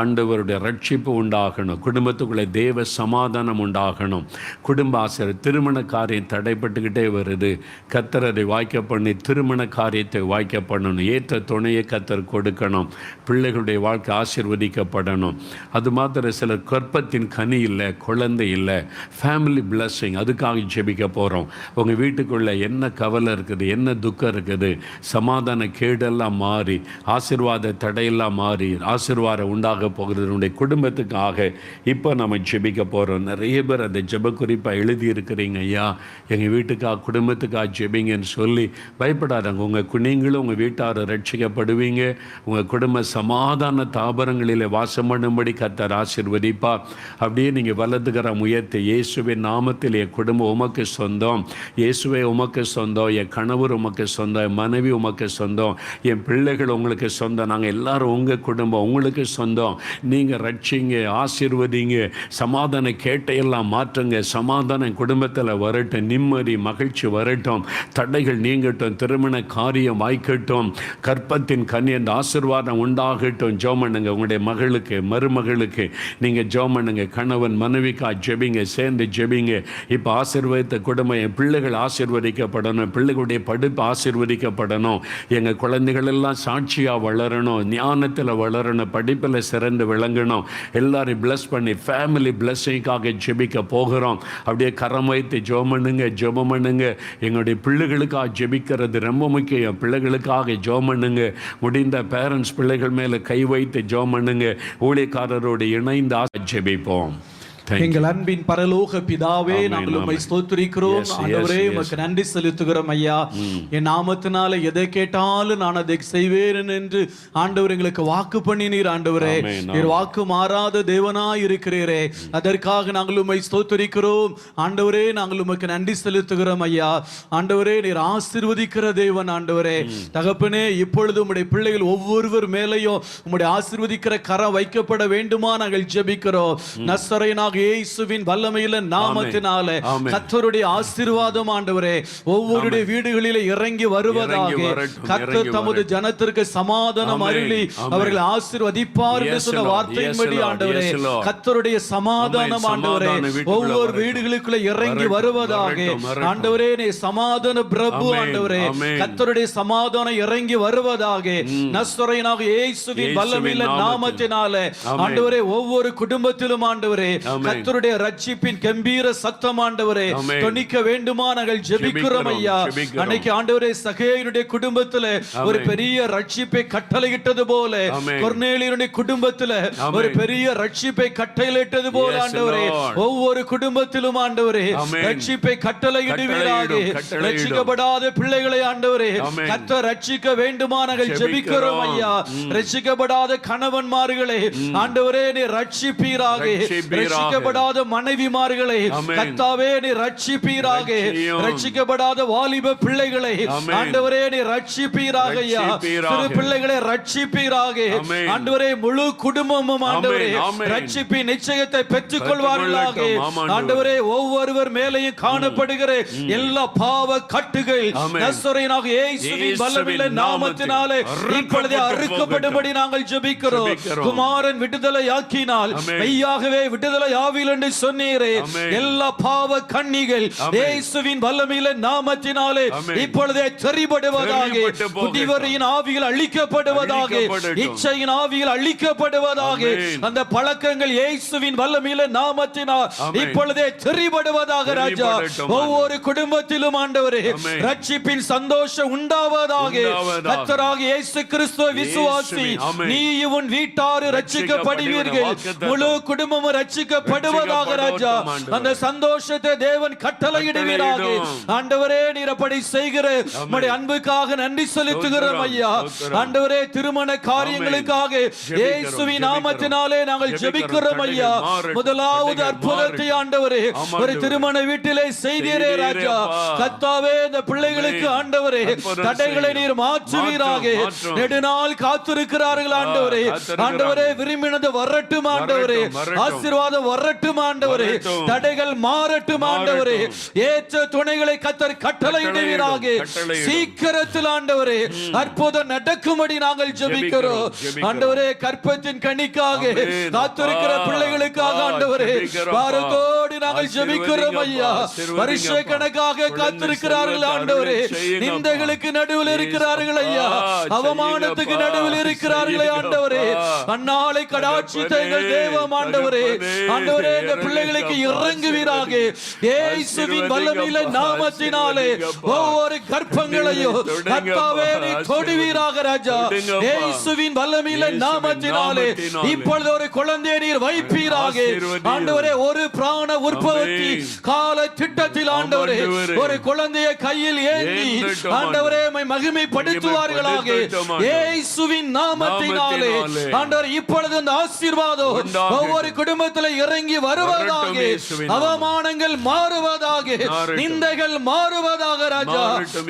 ஆண்டவருடைய ரட்சிப்பு உண்டாகணும். குடும்பத்துக்குள்ளே தேவ சமாதானம் உண்டாகணும். குடும்ப ஆசிரியர் திருமண காரியம் தடைப்பட்டுக்கிட்டே வருது. கர்த்தர் அதை வாய்க்க பண்ணி திருமண காரியத்தை வாய்க்க பண்ணணும். ஏற்ற துணையை கர்த்தர் கொடுக்கணும். பிள்ளைகளுடைய வாழ்க்கை ஆசீர்வதிக்கப்படணும். அது மாத்திர சிலர் கற்பத்தின் கனி இல்லை, குழந்தை இல்லை, ஃபேமிலி பிளஸ்ஸிங், அதுக்காக ஜெபிக்க போகிறோம். உங்கள் வீட்டுக்குள்ளே என்ன கவலை இருக்குது, என்ன துக்கம் இருக்குது, சமாதான கேடெல்லாம் மாறி, ஆசீர்வாத தடையெல்லாம் மாறி, ஆசீர்வாதம் உண்டாக போகிறது உடைய குடும்பத்துக்காக இப்போ நம்ம ஜெபிக்க போகிறோம். நிறைய பேர் அந்த ஜெப குறிப்பாக எழுதியிருக்கிறீங்க. ஐயா, எங்கள் வீட்டுக்காக, குடும்பத்துக்காக ஜெபிங்கன்னு சொல்லி பயப்படாதாங்க. நீங்களும் உங்கள் வீட்டாரை ரட்சிக்கப்படுவீங்க. உங்கள் குடும்ப சமாதான தாபரங்களில் வாசம் பண்ணும்படி கர்த்தர் ஆசீர்வதிப்பார். அப்படியே நீங்கள் வலதுகிற முயற்சி. இயேசுவின் நாமத்தில் என் குடும்பம் உமக்கு சொந்தம். இயேசுவே உமக்கு சொந்தம். என் கணவர் உமக்கு சொந்தம். என் மனைவி உமக்கு சொந்தம். என் பிள்ளைகள் உங்களுக்கு சொந்தம். நாங்கள் எல்லாரும் உங்கள் குடும்பம் உங்களுக்கு சொந்தம். நீங்கள் ரட்சிங்க, ஆசீர்வதிங்க. சமாதான கேட்டையெல்லாம் மாற்றுங்க. சமாதானம் குடும்பத்தில் வரட்டும். நிம்மதி, மகிழ்ச்சி வரட்டும். தடைகள் நீங்கட்டும். திருமண காரியம் வாய்க்கட்டும். கற்பத்தின் கனி அந்த ஆசீர்வாதம் உண்டாக உண்டாகட்டும். ஜெபம் பண்ணுங்க. உங்களுடைய மகளுக்கு, மருமகளுக்கு நீங்கள் ஜெபம் பண்ணுங்க. கணவன் மனைவிக்கா ஜெபிங்க, சேர்ந்து ஜெபிங்க. இப்போ ஆசீர்வதித்த குடும்பம், என் பிள்ளைகள் ஆசீர்வதிக்கப்படணும், பிள்ளைகளுடைய படிப்பு ஆசீர்வதிக்கப்படணும், எங்கள் குழந்தைகள் எல்லாம் சாட்சியாக வளரணும், ஞானத்தில் வளரணும், படிப்பில் சிறந்து விளங்கணும். எல்லாரையும் பிளஸ் பண்ணி ஃபேமிலி பிளஸ்ஸிங்காக ஜெபிக்க போகிறோம். அப்படியே கரம் வைத்து ஜெபம் பண்ணுங்க, ஜெபம் பண்ணுங்க. எங்களுடைய பிள்ளைகளுக்காக ஜெபிக்கிறது ரொம்ப முக்கியம். பிள்ளைகளுக்காக ஜெபம் பண்ணுங்க. முடிந்த பேரண்ட்ஸ் பிள்ளைகள் மேலே கை வைத்து ஜெபம் பண்ணுங்க. ஊழியக்காரரோடு இணைந்து ஜெபிப்போம். எங்கள் அன்பின் பரலோக பிதாவே, நாங்கள் உம்மை ஸ்தோத்திரிக்கிறோம். ஆண்டவரே, உமக்கு நன்றி செலுத்துகிறோம் ஐயா. என் நாமத்தினால எதை கேட்டாலும் நான் அதை செய்வேன் என்று ஆண்டவர் எங்களுக்கு வாக்கு பண்ணினீர். ஆண்டவரே, நீர் வாக்கு மாறாத தேவனாய் இருக்கிறீரே, அதற்காக நாங்கள் உம்மை ஸ்தோத்திரிக்கிறோம். ஆண்டவரே, நாங்கள் உமக்கு நன்றி செலுத்துகிறோம் ஐயா. ஆண்டவரே, நீர் ஆசீர்வதிக்கிற தேவன். ஆண்டவரே தகப்பனே, இப்பொழுது உம்முடைய பிள்ளைகள் ஒவ்வொருவர் மேலையும் உம்முடைய ஆசீர்வதிக்கிற கரம் வைக்கப்பட வேண்டுமா நாங்கள் ஜெபிக்கிறோம். நசரேயனாக இயேசுவின் வல்லமையில நாமத்தினாலே கர்த்தருடைய ஆசீர்வாதம் ஆண்டவரே ஒவ்வொருடைய வீடுகளிலே இறங்கி வருவதாக. கர்த்தர் தமது ஜனத்திற்கு சமாதானம் அருளி அவர்கள் ஆசீர்வதிப்பார் என்று சொன்ன வார்த்தையின்படி ஆண்டவரே, கர்த்தருடைய சமாதானம் ஆண்டவரே ஒவ்வொரு வீடுகளுக்குள்ள இறங்கி வருவதாக. ஆண்டவரே, நீ சமாதான பிரபு ஆண்டவரே, கர்த்தருடைய சமாதானம் இறங்கி வருவதாக. நசரேயனாக இயேசுவின் வல்லமையில நாமத்தினாலே ஆண்டவரே ஒவ்வொரு குடும்பத்திலும் ஆண்டவரே கர்த்தருடைய ரட்சிப்பின் கம்பீர சத்தம் ஆண்டவரே தொனிக்க வேண்டுமா நாங்கள் ஜெபிக்கிறோம் ஐயா. அன்னைக்கு ஆண்டவரே சகேயுடைய குடும்பத்திலே ஒரு பெரிய ரட்சிப்பை கட்டளையிட்டது போல, கொர்நேலியுடைய குடும்பத்திலே ஒரு பெரிய ரட்சிப்பை கட்டளையிட்டது போல ஆண்டவரே ஒவ்வொரு குடும்பத்திலும் ஆண்டவரே ரட்சிப்பை கட்டளையிடுவீராக. ரட்சிக்கப்படாத பிள்ளைகளை ஆண்டவரே கர்த்தர் ரட்சிக்க வேண்டுமா நாங்கள் ஜெபிக்கிறோம் ஐயா. ரட்சிக்கப்படாத கணவன்மார்களை ஆண்டவரே நீ ரட்சிப்பீராக. ரட்சிக்கப்படாத மனைவிமார்களை கர்த்தாவே நீ ரட்சிப்பீராக. ரட்சிக்கப்படாத வாலிப பிள்ளைகளை ஆண்டவரே நீ ரட்சிப்பீராக ஐயா. சிறு பிள்ளைகளை ரட்சிப்பீராக ஆண்டவரே. முழு குடும்பமும் ஆண்டவரே ரட்சிப்பின் நிச்சயத்தை பெற்றுக் கொள்வார்களாக. ஆண்டவரே ஒவ்வொருவர் மேலேயும் காணப்படுகிற எல்லா பாவ கட்டுகள் நசரேயனாக இயேசுவின் வல்லமையிலே நாமத்தினாலே இப்பொழுதே அறுக்கப்படும்படி நாங்கள் ஜெபிக்கிறோம். குமாரன் விடுதலையாக்கினால் மெய்யாகவே விடுதலை ஆவில் என்று சொன்னீரே. எல்லா பாவ கண்ணிகள் இயேசுவின் வல்லமையிலே நாமத்தினாலே இப்பொழுதே தெரிபடுவதாக. குடிவரியின் ஆவிகள் அழிக்கப்படுவதாக. இச்சையின் ஆவிகள் அழிக்கப்படுவதாக. அந்த பழக்கங்கள் இயேசுவின் வல்லமையிலே நாமத்தினால் இப்பொழுதே தெரிபடுவதாக ராஜா. ஒவ்வொரு குடும்பத்திலும் ஆண்டவரே ரட்சிப்பின் சந்தோஷம் உண்டாவதாக. கர்த்தராகிய இயேசு கிறிஸ்துவை விசுவாசி நீயும் உன் வீட்டாரும் ரட்சிக்கப்படுவீர்கள். முழு குடும்பமும் ரட்சிக்கப்படுவதாக ராஜா. அந்த சந்தோஷத்தை தேவன் கட்டளையிடுவீராக. ஆண்டவரே நீர் அப்படி செய்கிற உம்முடைய அன்புக்காக நன்றி செலுத்துகிறோம் ஐயா. ஆண்டவரே திருமண காரியங்களுக்காக இயேசுவின் நாமத்தினாலே நாங்கள் ஜெபிக்கிறோம் ஐயா. முதலாவது அற்புதத்தை ஆண்டவரே ஒரு திருமண வீட்டிலே செய்தீரே ராஜா. கர்த்தாவே இந்த பிள்ளைகளுக்கு ஆண்டவரே தடைகளை நீர் மாற்றுவீராக. நெடுநாள் காத்திருக்கிறார்கள் ஆண்டவரே. ஆண்டவரே விரும்பினது வரட்டும் ஆண்டவரே. ஆசீர்வாதம் வரட்டும் ஆண்டவரே. தடைகள் மாறட்டும் ஆண்டவரே. ஏற்ற துணைகளை கர்த்தர் கட்டளையிடுவீராக. சீக்கிரத்தில் ஆண்டவரே அற்புதம் நடக்கும்படி நாங்கள் ஜெபிக்கிறோம் ஆண்டவரே. கற்பத்தின் கனிக்காக காத்திருக்கிற பிள்ளைகளுக்காக ஆண்டவரே பாரத்தோடு நாங்கள் ஜெபிக்கிறோம் ஐயா. வருஷ கணக்காக காத்திருக்கிறார்கள் ஆண்டவரே. நிந்தைகளுக்கு நடுவில் இருக்கிறார்கள் ஐயா. அவமானத்துக்கு நடுவில் இருக்கிறார்கள் ஆண்டவரே. அந்நாளை கடாட்சித்த எங்கள் தேவம் ஆண்டவரே. ஆண்டவரே இந்த பிள்ளைகளுக்கு இறங்குவீராக. இயேசுவின் வல்லமையிலே நாமத்தினாலே ஒவ்வொரு கர்ப்பங்களையும் கர்த்தாவே நீ தொடுவீராக ராஜா. இயேசுவின் வல்லமையிலே நாமத்தினாலே இப்பொழுது ஒரு குழந்தையை நீர் வைப்பீராக. ஆண்டவரே ஒரு பிராண உற்பத்தி கால திட்டத்தில் ஆண்டவரே ஒரு குழந்தையை கையில் ஏந்தி ஆண்டவரே மகிமைப்படுத்துவார்களாக. இயேசுவின் நாமத்தினாலே ஆண்டவரே இப்பொழுது அந்த ஆசீர்வாதம் ஒவ்வொரு குடும்பத்தில் இறங்கி இறங்கி வருவதாக, அவமானங்கள் மாறுவதாக, நிந்தைகள் மாறுவதாக ராஜா.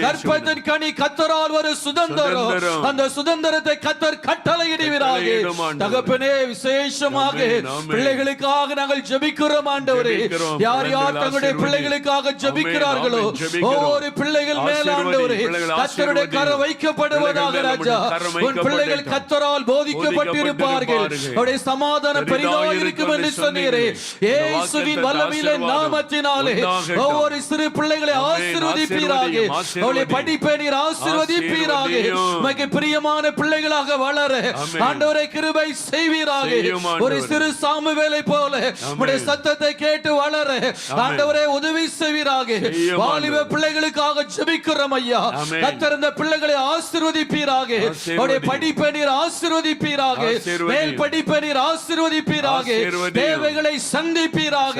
கற்பத்தின் கனி கர்த்தரால் ஒரு சுதந்திரம், அந்த சுதந்திரத்தை கர்த்தர் கட்டளையிடுவீராக. தகப்பனே, விசேஷமாக பிள்ளைகளுக்காக நாங்கள் ஜெபிக்கிறோம் ஆண்டவரே. யார் யார் தங்களுடைய பிள்ளைகளுக்காக ஜெபிக்கிறார்களோ ஒவ்வொரு பிள்ளைகள் மேல் ஆண்டவரே கர்த்தருடைய கரம் வைக்கப்படுவதாக ராஜா. உன் பிள்ளைகள் கர்த்தரால் போதிக்கப்பட்டிருப்பார்கள், அவருடைய சமாதானம் பெரிதாக இருக்கும் என்று சொன்னீரே. இயேசுவின் வல்லமையிலே நாமத்தினாலே ஒவ்வொரு சிறு பிள்ளைகளை ஆசீர்வதிப்பீராக, அவருடைய படிப்பை நீர் ஆசீர்வதிப்பீராக. உமக்கு பிரியமான பிள்ளைகளாக வளர ஆண்டவரே கிருபை செய்வீராக. ஒரு சிறு சாமுவேலை போல உம்முடைய சத்தத்தை கேட்டு வளர ஆண்டவரே உதவி செய்வீராக. வாலிப பிள்ளைகளுக்காக ஜெபிக்கிறோம் ஐயா. கர்த்தர் இந்த பிள்ளைகளை ஆசீர்வதிப்பீராக, அவருடைய படிப்பை நீர் ஆசீர்வதிப்பீராக, மேல் படிப்பை நீர் ஆசீர்வதிப்பீராக, தேவைகளை சந்திப்பீராக,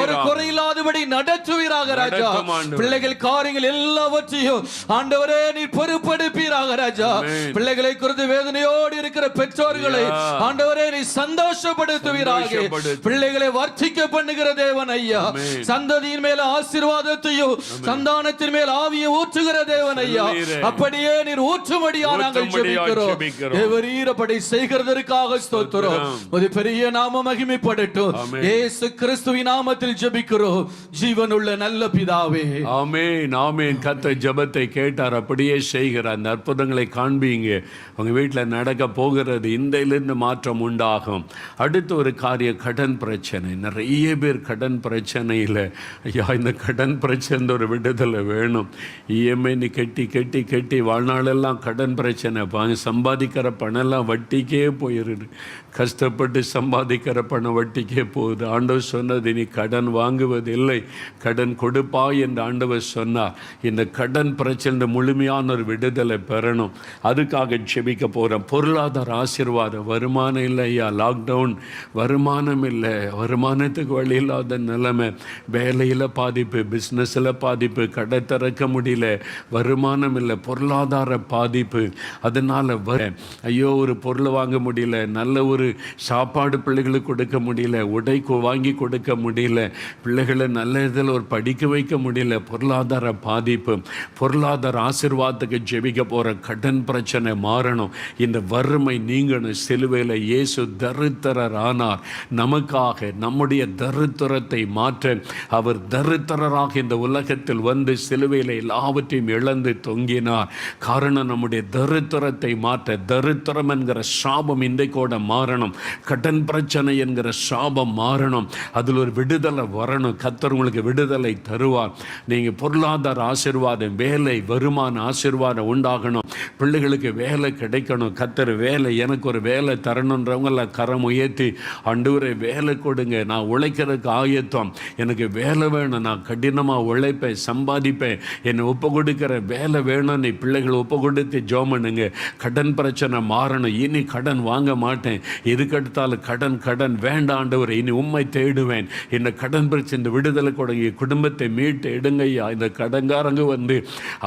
ஒரு குறையில்லாதபடி நடத்துவீராக ராஜா. பிள்ளைகள் காரியங்கள் எல்லாவற்றையும் ஆண்டவரே நீர் பொறுப்பெடுப்பீராக ராஜா. பிள்ளைகளை குறித்து வேதனையோடு இருக்கிற பெற்றோர்களை ஆண்டவரே நீ சந்தோஷப்படுத்துவீராக. பிள்ளைகளை வர்த்திக்க பண்ணுகிற தேவன் ஐயா. சந்ததியின் மேல ஆசீர்வாதத்தையும் சந்தானத்தின் மேல் ஆவியை ஊற்றுகிற தேவன் ஐயா. அப்படியே நீர் ஊற்றும்படியா நாங்கள் ஜெபிக்கிறோம். தேவரீரப்படி செய்கிறதற்காக ஸ்தோத்திரம். ஒரு பெரிய நாம மகிமைப்படட்டும். இயேசு கிறிஸ்துவின் நாமத்தில் ஜெபிக்கிறோம் ஜீவனுள்ள நல்ல பிதாவே. ஆமென் ஆமென். கர்த்தர் ஜெபத்தை கேட்டார், அப்படியே செய்கிறார். அந்த அற்புதங்களை காண்பீங்க. உங்க வீட்டில் நடக்க போகிறது. இன்றையிலிருந்து மாற்றம் உண்டாகும். அடுத்த ஒரு காரிய கடன் பிரச்சனை. நிறைய பேர் கடன் பிரச்சனையில் ஐயா, இந்த கடன் பிரச்சனை ஒரு விடுதலை வேணும். இஎம்ஐ நீ கட்டி கட்டி கட்டி வாழ்நாளெல்லாம் கடன் பிரச்சனை. சம்பாதிக்கிற பணம் எல்லாம் வட்டிக்கே போயிடுது. கஷ்டப்பட்டு சம்பாதிக்கிற பணம் வட்டிக்கே போகுது. ஆண்டவர் சொன்னது, நீ கடன் வாங்குவதில்லை, கடன் கொடுப்பாய் என்று ஆண்டவர் சொன்னார். இந்த கடன் பிரச்சனை முழுமையான ஒரு விடுதலை பெறணும். அதுக்காக ஜெபிக்க போகிறோம். பொருளாதார ஆசீர்வாதம். வருமானம் இல்லை ஐயா, லாக்டவுன், வருமானம் இல்லை, வருமானத்துக்கு வழி இல்லாத நிலைமை, வேலையில் பாதிப்பு, பிஸ்னஸில் பாதிப்பு, கடை திறக்க முடியல, வருமானம் இல்லை, பொருளாதார பாதிப்பு. அதனால் ஐயோ ஒரு பொருள் வாங்க முடியல, நல்ல ஒரு சாப்பாடு பிள்ளைகளுக்கு கொடுக்க முடியல, உடை வாங்கி கொடுக்க முடியல, பிள்ளைகளை நல்ல இதில் ஒரு படிக்க வைக்க முடியல, பொருளாதார பாதிப்பு. பொருளாதார ஆசீர்வாதத்துக்கு ஜெபிக்க போகிற கடன் பிரச்சனை மாறணும். இந்த வறுமை நீங்கணும். சிலுவையில் இயேசு தரித்திரர் ஆனார் நமக்காக. நம்முடைய தரித்திரத்தை மாற்ற அவர் தரித்திரராக இந்த உலகத்தில் வந்து சிலுவையில் எல்லாவற்றையும் இழந்து தொங்கினார். காரணம் நம்முடைய தரித்திரத்தை மாற்ற. தரித்திரம் என்கிற சாபம் இன்றைக்கோட மாறணும். கடன் பிரச்சனை என்கிற சாபம் மாறணும். அதில் ஒரு விடுதலை வரணும். கர்த்தர் உங்களுக்கு விடுதலை தருவார். நீங்கள் பொருளாதார ஆசீர்வாதம், வேலை, வருமான ஆசீர்வாதம் உண்டாகணும். பிள்ளைகளுக்கு வேலை கிடைக்கணும். கர்த்தர் வேலை, எனக்கு ஒரு வேலை தரணுன்றவங்கள கரம் உயர்த்தி ஆண்டவரே வேலை கொடுங்க, நான் உழைக்கிறதுக்கு ஆயத்தம், எனக்கு வேலை வேணும், நான் கடினமாக உழைப்பேன், சம்பாதிப்பேன், என்னை ஒப்பு கொடுக்கிற வேலை வேணும். நீ பிள்ளைகளை ஒப்பு கொடுத்து ஜெபம் பண்ணுங்க. கடன் பிரச்சனை மாறணும். இனி கடன் வாங்க மாட்டேன், எதுக்கெடுத்தாலும் கடன் கடன் வேண்டாம் ஆண்டவரே, இனி உம்மை தேடுவேன். இந்த கடன் பிரச்சனை இந்த விடுதலை கொடுங்க. குடும்பத்தை மீட்டு எடுங்க ஐயா. இந்த கடன்காரங்க வந்து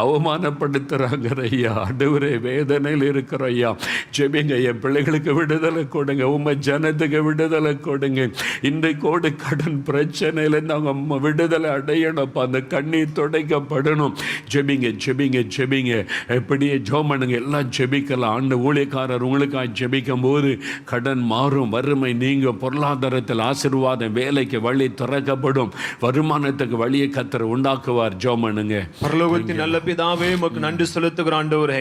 அவமானப்படுத்துகிறாங்க ஐயா. ஆண்டவரே வேதனையில் இருக்கிற ஐயா, ஜெபிங்க. என் பிள்ளைகளுக்கு விடுதலை கொடுங்க, உம்மை ஜனத்துக்கு விடுதலை கொடுங்க. இன்றைக்கோடு கடன் பிரச்சனையிலேருந்து அவங்க விடுதலை அடையணும்ப்பா. அந்த கண்ணீர் துடைக்கப்படணும். ஜெபிங்க ஜெபிங்க ஜெபிங்க. எப்படியே ஜெபம் பண்ணுங்க. எல்லாம் ஜெபிக்கலாம். ஆண்டு ஊழியக்காரர் உங்களுக்காக ஜெபிக்கும் போது கடன் மாறும், வறுமை நீங்கும், பொருளாதாரத்தில் ஆசீர்வாதம், வேலைக்கு வழி திறக்கப்படும், வருமானத்துக்கு வழியை கர்த்தர் உண்டாக்குவார். ஜெபம் பண்ணுங்க. பரலோகத்தின் நல்ல பிதாவே, உமக்கு நன்றி செலுத்துகிறோம் ஆண்டவரே.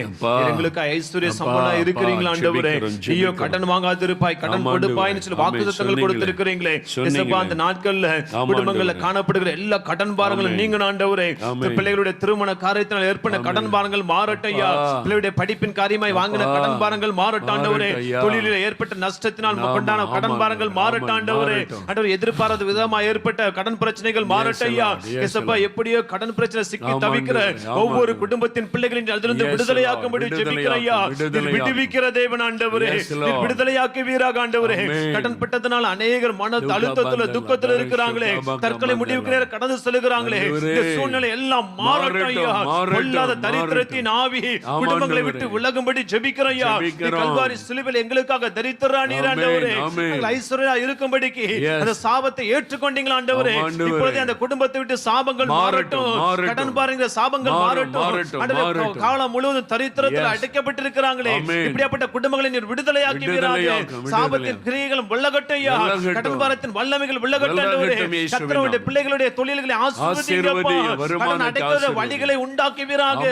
எங்களுக்கு ஐஸ்வர்ய சம்பளம் இருக்கிறீங்களா ஆண்டவரே. ஐயோ கடன் வாங்காதிருப்பாய், கடன் கொடுப்பாய்னு சொல்லி வாக்குத்தத்தங்கள் கொடுத்திருக்கிறீங்களே. இயேசுப்பா, அந்த நாட்கள்ல குடும்பங்கள்ல காணப்படுகிற எல்லா கடன் பாரங்களும் நீங்க ஆண்டவரே. பிள்ளைகளுடைய திருமண காரியத்தினால் ஏற்பட்ட கடன் பாரங்கள் மாறட்டையா. பிள்ளைகளுடைய படிப்பின் காரியமாய் வாங்கின கடன் பாரங்கள் மாறட்டாண்டவரே. தொழிலில் ஏற்பட்ட நஷ்டத்தினால் கொண்டான கடன் பாரங்கள் மாறட்டாண்டவரே. ஆண்டவரே, எதிர்பாராத விதமாக ஏற்பட்ட கடன் பிரச்சனைகள் மாறட்டையா. இயேசுப்பா, எப்படியோ கடன் பிரச்சனை சிக்கி தவிக்கிற ஒவ்வொரு குடும்பத்தின் பிள்ளைகளின் அதிலிருந்து விடுதலையாக்கும்படி ஜெபிக்கிறேயா. விடுவிக்கிற தேவன் ஆண்டவரே, விடுதலையாக்குவீராக ஆண்டவரே. கடன் பட்டதனால் அநேகர் மன அழுத்தத்துல துக்கத்துல இருக்கிறாங்களே, தற்கொலை முடிவுக்கு கடந்து செல்கிறாங்களே. இந்த சூழ்நிலை எல்லாம் மாறட்டையா. பொல்லாத தரித்திரத்தின் ஆவி குடும்பங்களை விட்டு விலகும்படி ஜெபிக்கிறேயா. கல்வாரி சிலுவையில் எங்களுக்காக தரித்திரானீர் ஆண்டவரே. ஐஸ்வர்யா இருக்கும்படிக்கு விடுதலையாக்கி Yes. அந்த சாபத்தை ஏற்றுக்கொண்டீங்களா ஆண்டவரே? ஆண்டவரே. இப்பொழுது அந்த குடும்பத்தை விட்டு சாபங்கள் மாறட்டும், மாறட்டும், மாறட்டும். கடன் பாருங்க சாபங்கள் மாறட்டும். ஆண்டவரே, மாறட்டும். காலம் முழுவதும் தரித்திரத்தில் Yes. அடைக்கப்பட்டிருக்கிறாங்களே, Amen. இப்படியாப்பட்ட குடும்பங்களை நீர் விடுதலையாக்குவீராக. சாபத்தின் கிரியைகளும் வெள்ளகட்டும் ஐயா, கடன் பாரத்தின் வல்லமைகள் வெள்ளகட்டும் ஆண்டவரே. கர்த்தருடைய பிள்ளைகளுடைய தொழில்களை ஆசீர்வதிங்கப்பா. கடன் அடைக்கிற வழிகளை உண்டாக்குவீராக.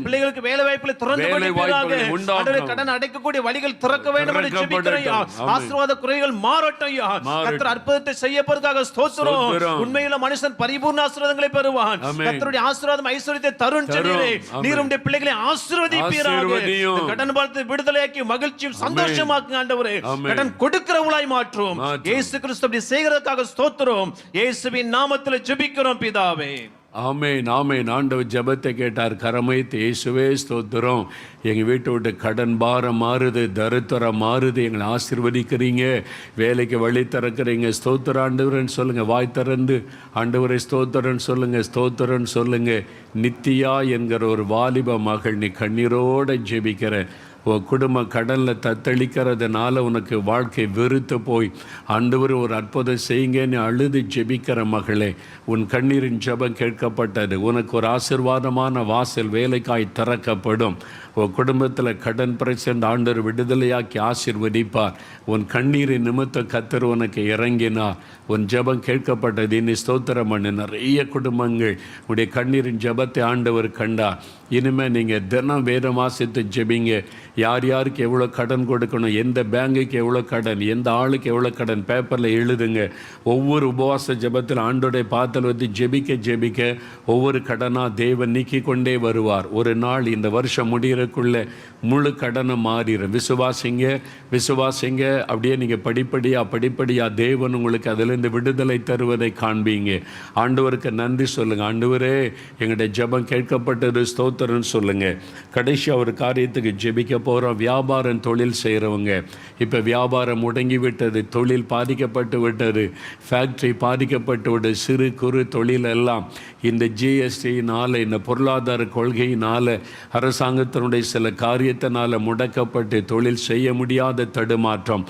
பிள்ளைகளுக்கு வேலை வாய்ப்புகளை திறந்து கொடுப்பீராக. ஆண்டவரே, கடன் அடைக்கக்கூடிய வழிகள் திறக்க வேண்டும் என்று ஜெபிக்கிறேன் ஐயா. ஆசீர்வாத குறைகள் மாறட்டும் ஐயா. கர்த்தர் அற்புதத்தை செய்ய போறதுக்காக ஸ்தோத்திரம். உண்மையுள்ள மனுஷன் பரிபூர்ண ஆசீர்வாதங்களை பெறுவான். கர்த்தருடைய ஆசீர்வாதம் ஐஸ்வரியத்தை தரும் சொன்னீரே. நீர் உம்முடைய பிள்ளைகளை ஆசீர்வதிப்பீராக. கடன் பாரத்தை விடுதலையாக்கி மகிழ்ச்சியும் சந்தோஷமாக்குங்க ஆண்டவரே. கடன் கொடுக்கிறவளாய் மாற்றும். இயேசு கிறிஸ்து அப்படி செய்கிறதுக்காக ஸ்தோத்திரம். இயேசுவின் நாமத்தில் ஜெபிக்கிறோம் பிதாவே. ஆமென், ஆமென். ஆண்டவர் ஜெபத்தை கேட்டார். கரமைத்து இயேசுவே ஸ்தோத்திரம். எங்கள் வீட்டை விட்டு கடன் பாரம் மாறுது, தரித்திரம் மாறுது, எங்களை ஆசீர்வதிக்கிறீங்க, வேலைக்கு வழி திறக்கிறீங்க. ஸ்தோத்திர ஆண்டவரன்னு சொல்லுங்கள். வாய் திறந்து ஆண்டவரை ஸ்தோத்திரன்னு சொல்லுங்கள், ஸ்தோத்திரன்னு சொல்லுங்கள். நித்தியா என்கிற ஒரு வாலிப மகள் நீ கண்ணீரோடு ஜெபிக்கிற உன் குடும்பம் கடலில் தத்தளிக்கிறதுனால உனக்கு வாழ்க்கை வெறுத்து போய் ஆண்டவர் ஒரு அற்புதம் செய்யுங்கன்னு அழுது ஜெபிக்கிற மகளே, உன் கண்ணீரின் ஜெபம் கேட்கப்பட்டது. உனக்கு ஒரு ஆசீர்வாதமான வாசல் வேலைக்காய் திறக்கப்படும். உன் குடும்பத்தில் கடன் பிரச்சனை ஆண்டவர் விடுதலையாக்கி ஆசீர்வதிப்பார். உன் கண்ணீரின் நிமித்தம் கர்த்தர் உனக்கு இறங்கினார். உன் ஜெபம் கேட்கப்பட்டது. இனி ஸ்தோத்திரம் பண்ணு. நிறைய குடும்பங்கள் உடைய கண்ணீரின் ஜெபத்தை ஆண்டவர் கண்டார். இனிமேல் நீங்கள் தினம் வேதம் வாசித்து ஜெபிங்க. யார் யாருக்கு எவ்வளோ கடன் கொடுக்கணும், எந்த பேங்குக்கு எவ்வளோ கடன், எந்த ஆளுக்கு எவ்வளோ கடன் பேப்பரில் எழுதுங்க. ஒவ்வொரு உபவாச ஜெபத்தில் ஆண்டோடைய பாத்தல் வந்து ஜெபிக்க ஜெபிக்க ஒவ்வொரு கடனாக தேவன் நீக்கி கொண்டே வருவார். ஒரு நாள் இந்த வருஷம் முடிகிறதுக்குள்ளே முழு கடனை மாறிடும். விசுவாசிங்க, விசுவாசிங்க. அப்படியே நீங்கள் படிப்படியாக தேவன் உங்களுக்கு அதிலிருந்து விடுதலை தருவதை காண்பீங்க. ஆண்டவருக்கு நன்றி சொல்லுங்கள். ஆண்டவரே, எங்களுடைய ஜெபம் கேட்கப்பட்டது, ஸ்தோத்திரன்னு சொல்லுங்கள். கடைசியாக ஒரு காரியத்துக்கு ஜெபிக்க போகிறோம். வியாபாரம் தொழில் செய்கிறவங்க, இப்போ வியாபாரம் முடங்கி விட்டது, தொழில் பாதிக்கப்பட்டு விட்டது, ஃபேக்ட்ரி பாதிக்கப்பட்டு விட்டது, சிறு குறு தொழில் எல்லாம் இந்த ஜிஎஸ்டியினால், இந்த பொருளாதார கொள்கையினால், அரசாங்கத்தினுடைய சில காரியத்தினால் முடக்கப்பட்டு தொழில் செய்ய முடியாத தடுமாற்றம்.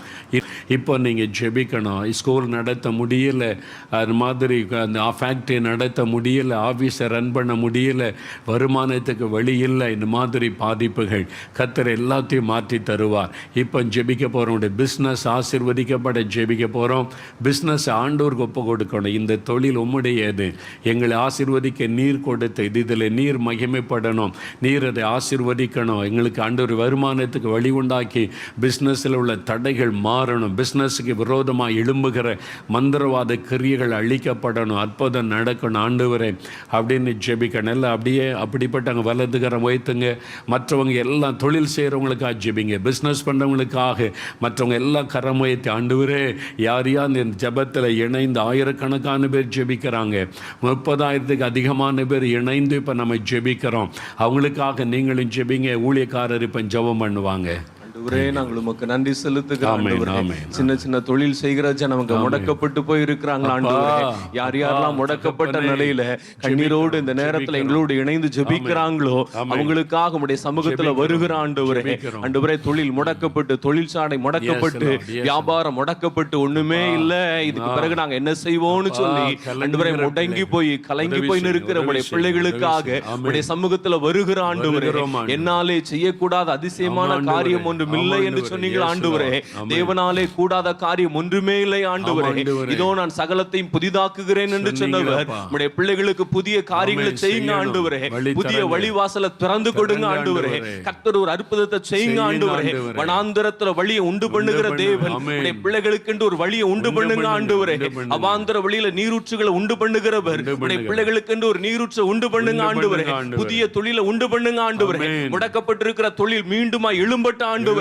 இப்போ நீங்கள் ஜெபிக்கணும். ஸ்கூல் நடத்த முடியல, அது மாதிரி அந்த ஃபேக்ட்ரி நடத்த முடியல, ஆஃபீஸை ரன் பண்ண முடியல, வருமானத்துக்கு வழி இல்லை, இந்த மாதிரி பாதிப்புகள் கர்த்தர் எல்லாத்தையும் மாற்றி தருவார். இப்போ ஜெபிக்க போகிறோம். பிஸ்னஸ் ஆசீர்வதிக்கப்பட ஜெபிக்க போகிறோம். பிஸ்னஸ் ஆண்டவருக்கு ஒப்பு கொடுக்கணும். இந்த தொழில் உம்முடையது, எங்களை ஆசீர்வதிக்க நீர் கொடுத்து இதில் நீர் மகிமைப்படணும், நீர் அதை ஆசீர்வதிக்கணும். எங்களுக்கு ஆண்டவர் வருமானத்துக்கு வழி உண்டாக்கி பிஸ்னஸில் உள்ள தடைகள் மாறணும். பிஸ்னஸுக்கு விரோதமாக எழும்புகிற மந்திரவாத கிரியைகள் அழிக்கப்படணும், அற்புதம் நடக்கணும் ஆண்டவரே அப்படின்னு ஜெபிக்கணும். எல்லாம் அப்படியே அப்படிப்பட்ட அங்கே வலதுகரம் உயர்த்துங்க. மற்றவங்க எல்லாம் தொழில் செய்கிறவங்களுக்காக ஜெபிங்க. பிஸ்னஸ் பண்ணுறவங்களுக்காக மற்றவங்க எல்லாம் கரம் உயர்த்தி ஆண்டவரே, யார் யார் இந்த ஜெபத்தில் இணைந்து ஆயிரக்கணக்கான பேர் ஜெபிக்கிறாங்க, 30,000க்கு அதிகமான பேர் இணைந்து இப்போ நம்ம ஜெபிக்கிறோம். அவங்களுக்காக நீங்களும் ஜெபிங்க. ஊழியக்காரர் இப்போ ஜெபம் பண்ணுவாங்க. நாங்கள் உமக்கு நன்றி செலுத்துகிறோம். சின்ன சின்ன தொழில் செய்கிற ஜனங்க முடக்கப்பட்டு போய் இருக்கிறாங்களா ஆண்டவரே? யார் யாரெல்லாம் முடக்கப்பட்ட நிலையில கண்ணீரோடு இந்த நேரத்துல எங்களோடு இணைந்து ஜெபிக்கிறாங்களோ அவங்களுக்காக உம்முடைய சமூகத்துல வருகிற ஆண்டவரே, ஆண்டவரே, தொழில் முடக்கப்பட்டு, தொழிற்சாலை முடக்கப்பட்டு, வியாபாரம் முடக்கப்பட்டு, ஒண்ணுமே இல்ல, இதுக்கு பிறகு நாங்க என்ன செய்வோம்னு சொல்லி ஆண்டவரே முடங்கி போய் கலங்கி போய் நிற்கிற உம்முடைய பிள்ளைகளுக்காக உம்முடைய சமூகத்துல வருகிற ஆண்டவரே, என்னாலே செய்யக்கூடாத அதிசயமான காரியம் ஒன்று இல்லை என்று சொன்னீர்கள் ஆண்டவரே. தேவனாலே கூடாத காரியம் ஒன்றுமே இல்லை ஆண்டவரே. இதோ நான் சகலத்தையும் புதிதாக்குகிறேன் என்று சொன்னவர் உம்முடைய பிள்ளைகளுக்கு புதிய காரியங்களை செய்யுங்க ஆண்டவரே. புதிய வழிவாசலை திறந்து கொடுங்க ஆண்டவரே. கர்த்தர் ஒரு அற்புதத்தை செய்யுங்க ஆண்டவரே. வனாந்தரத்துல வழியை உண்டு பண்ணுகிற தேவன் உம்முடைய பிள்ளைகளுக்கு என்று ஒரு வழியை உண்டு பண்ணுங்க ஆண்டவரே. அவாந்தர வழியில நீரூற்றுகளை உண்டு பண்ணுகிறவர் உம்முடைய பிள்ளைகளுக்கு என்று ஒரு நீரூற்றை உண்டு பண்ணுங்க ஆண்டவரே. புதிய தொழிலை உண்டு பண்ணுங்க ஆண்டவரே. முடக்கப்பட்டிருக்கிற தொழில் மீண்டுமா எழும்பட்ட ஆண்டவரே.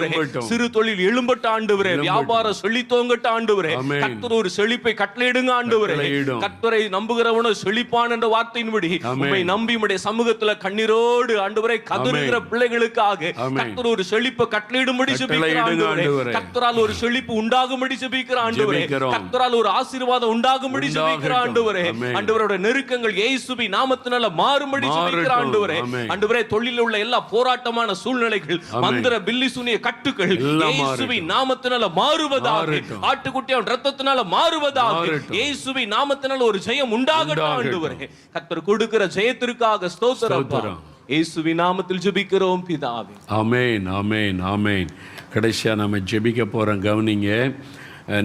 சிறு தொழில் எழும்பட்ட ஆண்டவரே. வியாபாரம் செழித்தோங்கட்ட ஆண்டவரே. கர்த்தர் ஒரு செழிப்பை கட்டளையிடுங்க ஆண்டவரே. கர்த்தரை நம்புகிறவனோ செழிப்பான் என்ற வார்த்தையின்படி உம்மை நம்பி உம்முடைய சமூகத்துல கண்ணீரோடு ஆண்டவரே கதறுகிற பிள்ளைகளுக்காக கர்த்தர் ஒரு செழிப்பை கட்டளையிடும்படி ஜெபிக்கிறேன் ஆண்டவரே. கர்த்தரால் ஒரு செழிப்பு உண்டாகும்படி ஜெபிக்கிறேன் ஆண்டவரே. கர்த்தரால் ஒரு ஆசீர்வாதம் உண்டாகும்படி ஜெபிக்கிறேன் ஆண்டவரே. ஆண்டவரோட நெருக்கங்கள் இயேசுவின் நாமத்தினால மாறும்படி ஜெபிக்கிறேன் ஆண்டவரே. ஆண்டவரே, தொழிலில் உள்ள எல்லா போராட்டமான சூழ்நிலைகள், மந்திர பில்லி சூனிய கட்டுகள் இயேசுவின் நாமத்தினால மாறுவதாக, ஆட்டுக்குட்டியின் இரத்தத்தினால மாறுவதாக, இயேசுவின் நாமத்தினால ஒரு ஜெயம் உண்டாகட்டும் ஆண்டவரே. கர்த்தர் கொடுக்கிற ஜெயத்திற்காக ஸ்தோத்திரம். இயேசுவின் நாமத்தில் ஜெபிக்கிறோம் பிதாவே. ஆமென், ஆமென், ஆமென். கடைசியாக நம்ம ஜெபிக்க போகிறோம். கவனிங்க,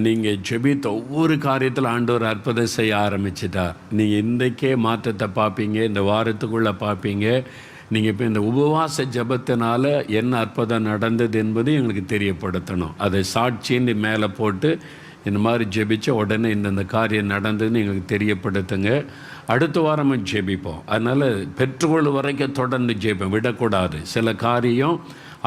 நீங்கள் ஜெபித்த ஒவ்வொரு காரியத்தில் ஆண்டவர் அற்புதம் செய்ய ஆரம்பிச்சிட்டார். நீங்கள் இன்றைக்கே மாற்றத்தை பார்ப்பீங்க, இந்த வாரத்துக்குள்ளே பார்ப்பீங்க. நீங்கள் இப்போ இந்த உபவாச ஜெபத்தினால என்ன அற்புதம் நடந்தது என்பது எங்களுக்கு தெரியப்படுத்தணும். அதை சாட்சின்னு மேலே போட்டு இந்த மாதிரி ஜெபிச்ச உடனே இந்தந்த காரியம் நடந்ததுன்னு எங்களுக்கு தெரியப்படுத்துங்க. அடுத்த வாரமும் ஜெபிப்போம். அதனால் பெற்றுக்கொள் வரைக்கும் தொடர்ந்து ஜெபிப்போம், விடக்கூடாது. சில காரியம்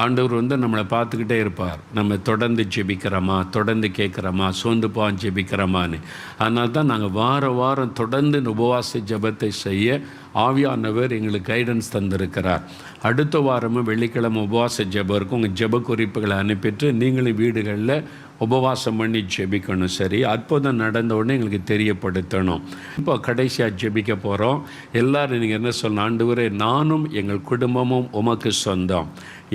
ஆண்டவர் நம்மளை பார்த்துக்கிட்டே இருப்பார். நம்ம தொடர்ந்து ஜெபிக்கிறோமா, தொடர்ந்து கேட்குறோமா, சோர்ந்து போவான் ஜெபிக்கிறோமான்னு. அதனால தான் நாங்கள் வாரம் தொடர்ந்து இந்த உபவாச ஜெபத்தை செய்ய ஆவியானவர் எங்களுக்கு கைடன்ஸ் தந்திருக்கிறார். அடுத்த வாரமும் வெள்ளிக்கிழமை உபவாச ஜெபம் இருக்கும். உங்கள் ஜெப குறிப்புகளை அனுப்பிட்டு நீங்களும் வீடுகளில் உபவாசம் பண்ணி ஜெபிக்கணும். சரி, அற்புதம் நடந்த உடனே எங்களுக்கு தெரியப்படுத்தணும். இப்போ கடைசியாக ஜெபிக்க போகிறோம். எல்லோரும் நீங்கள் என்ன சொல்லணும்? ஆண்டவரே, நானும் எங்கள் குடும்பமும் உமக்கு சொந்தம்.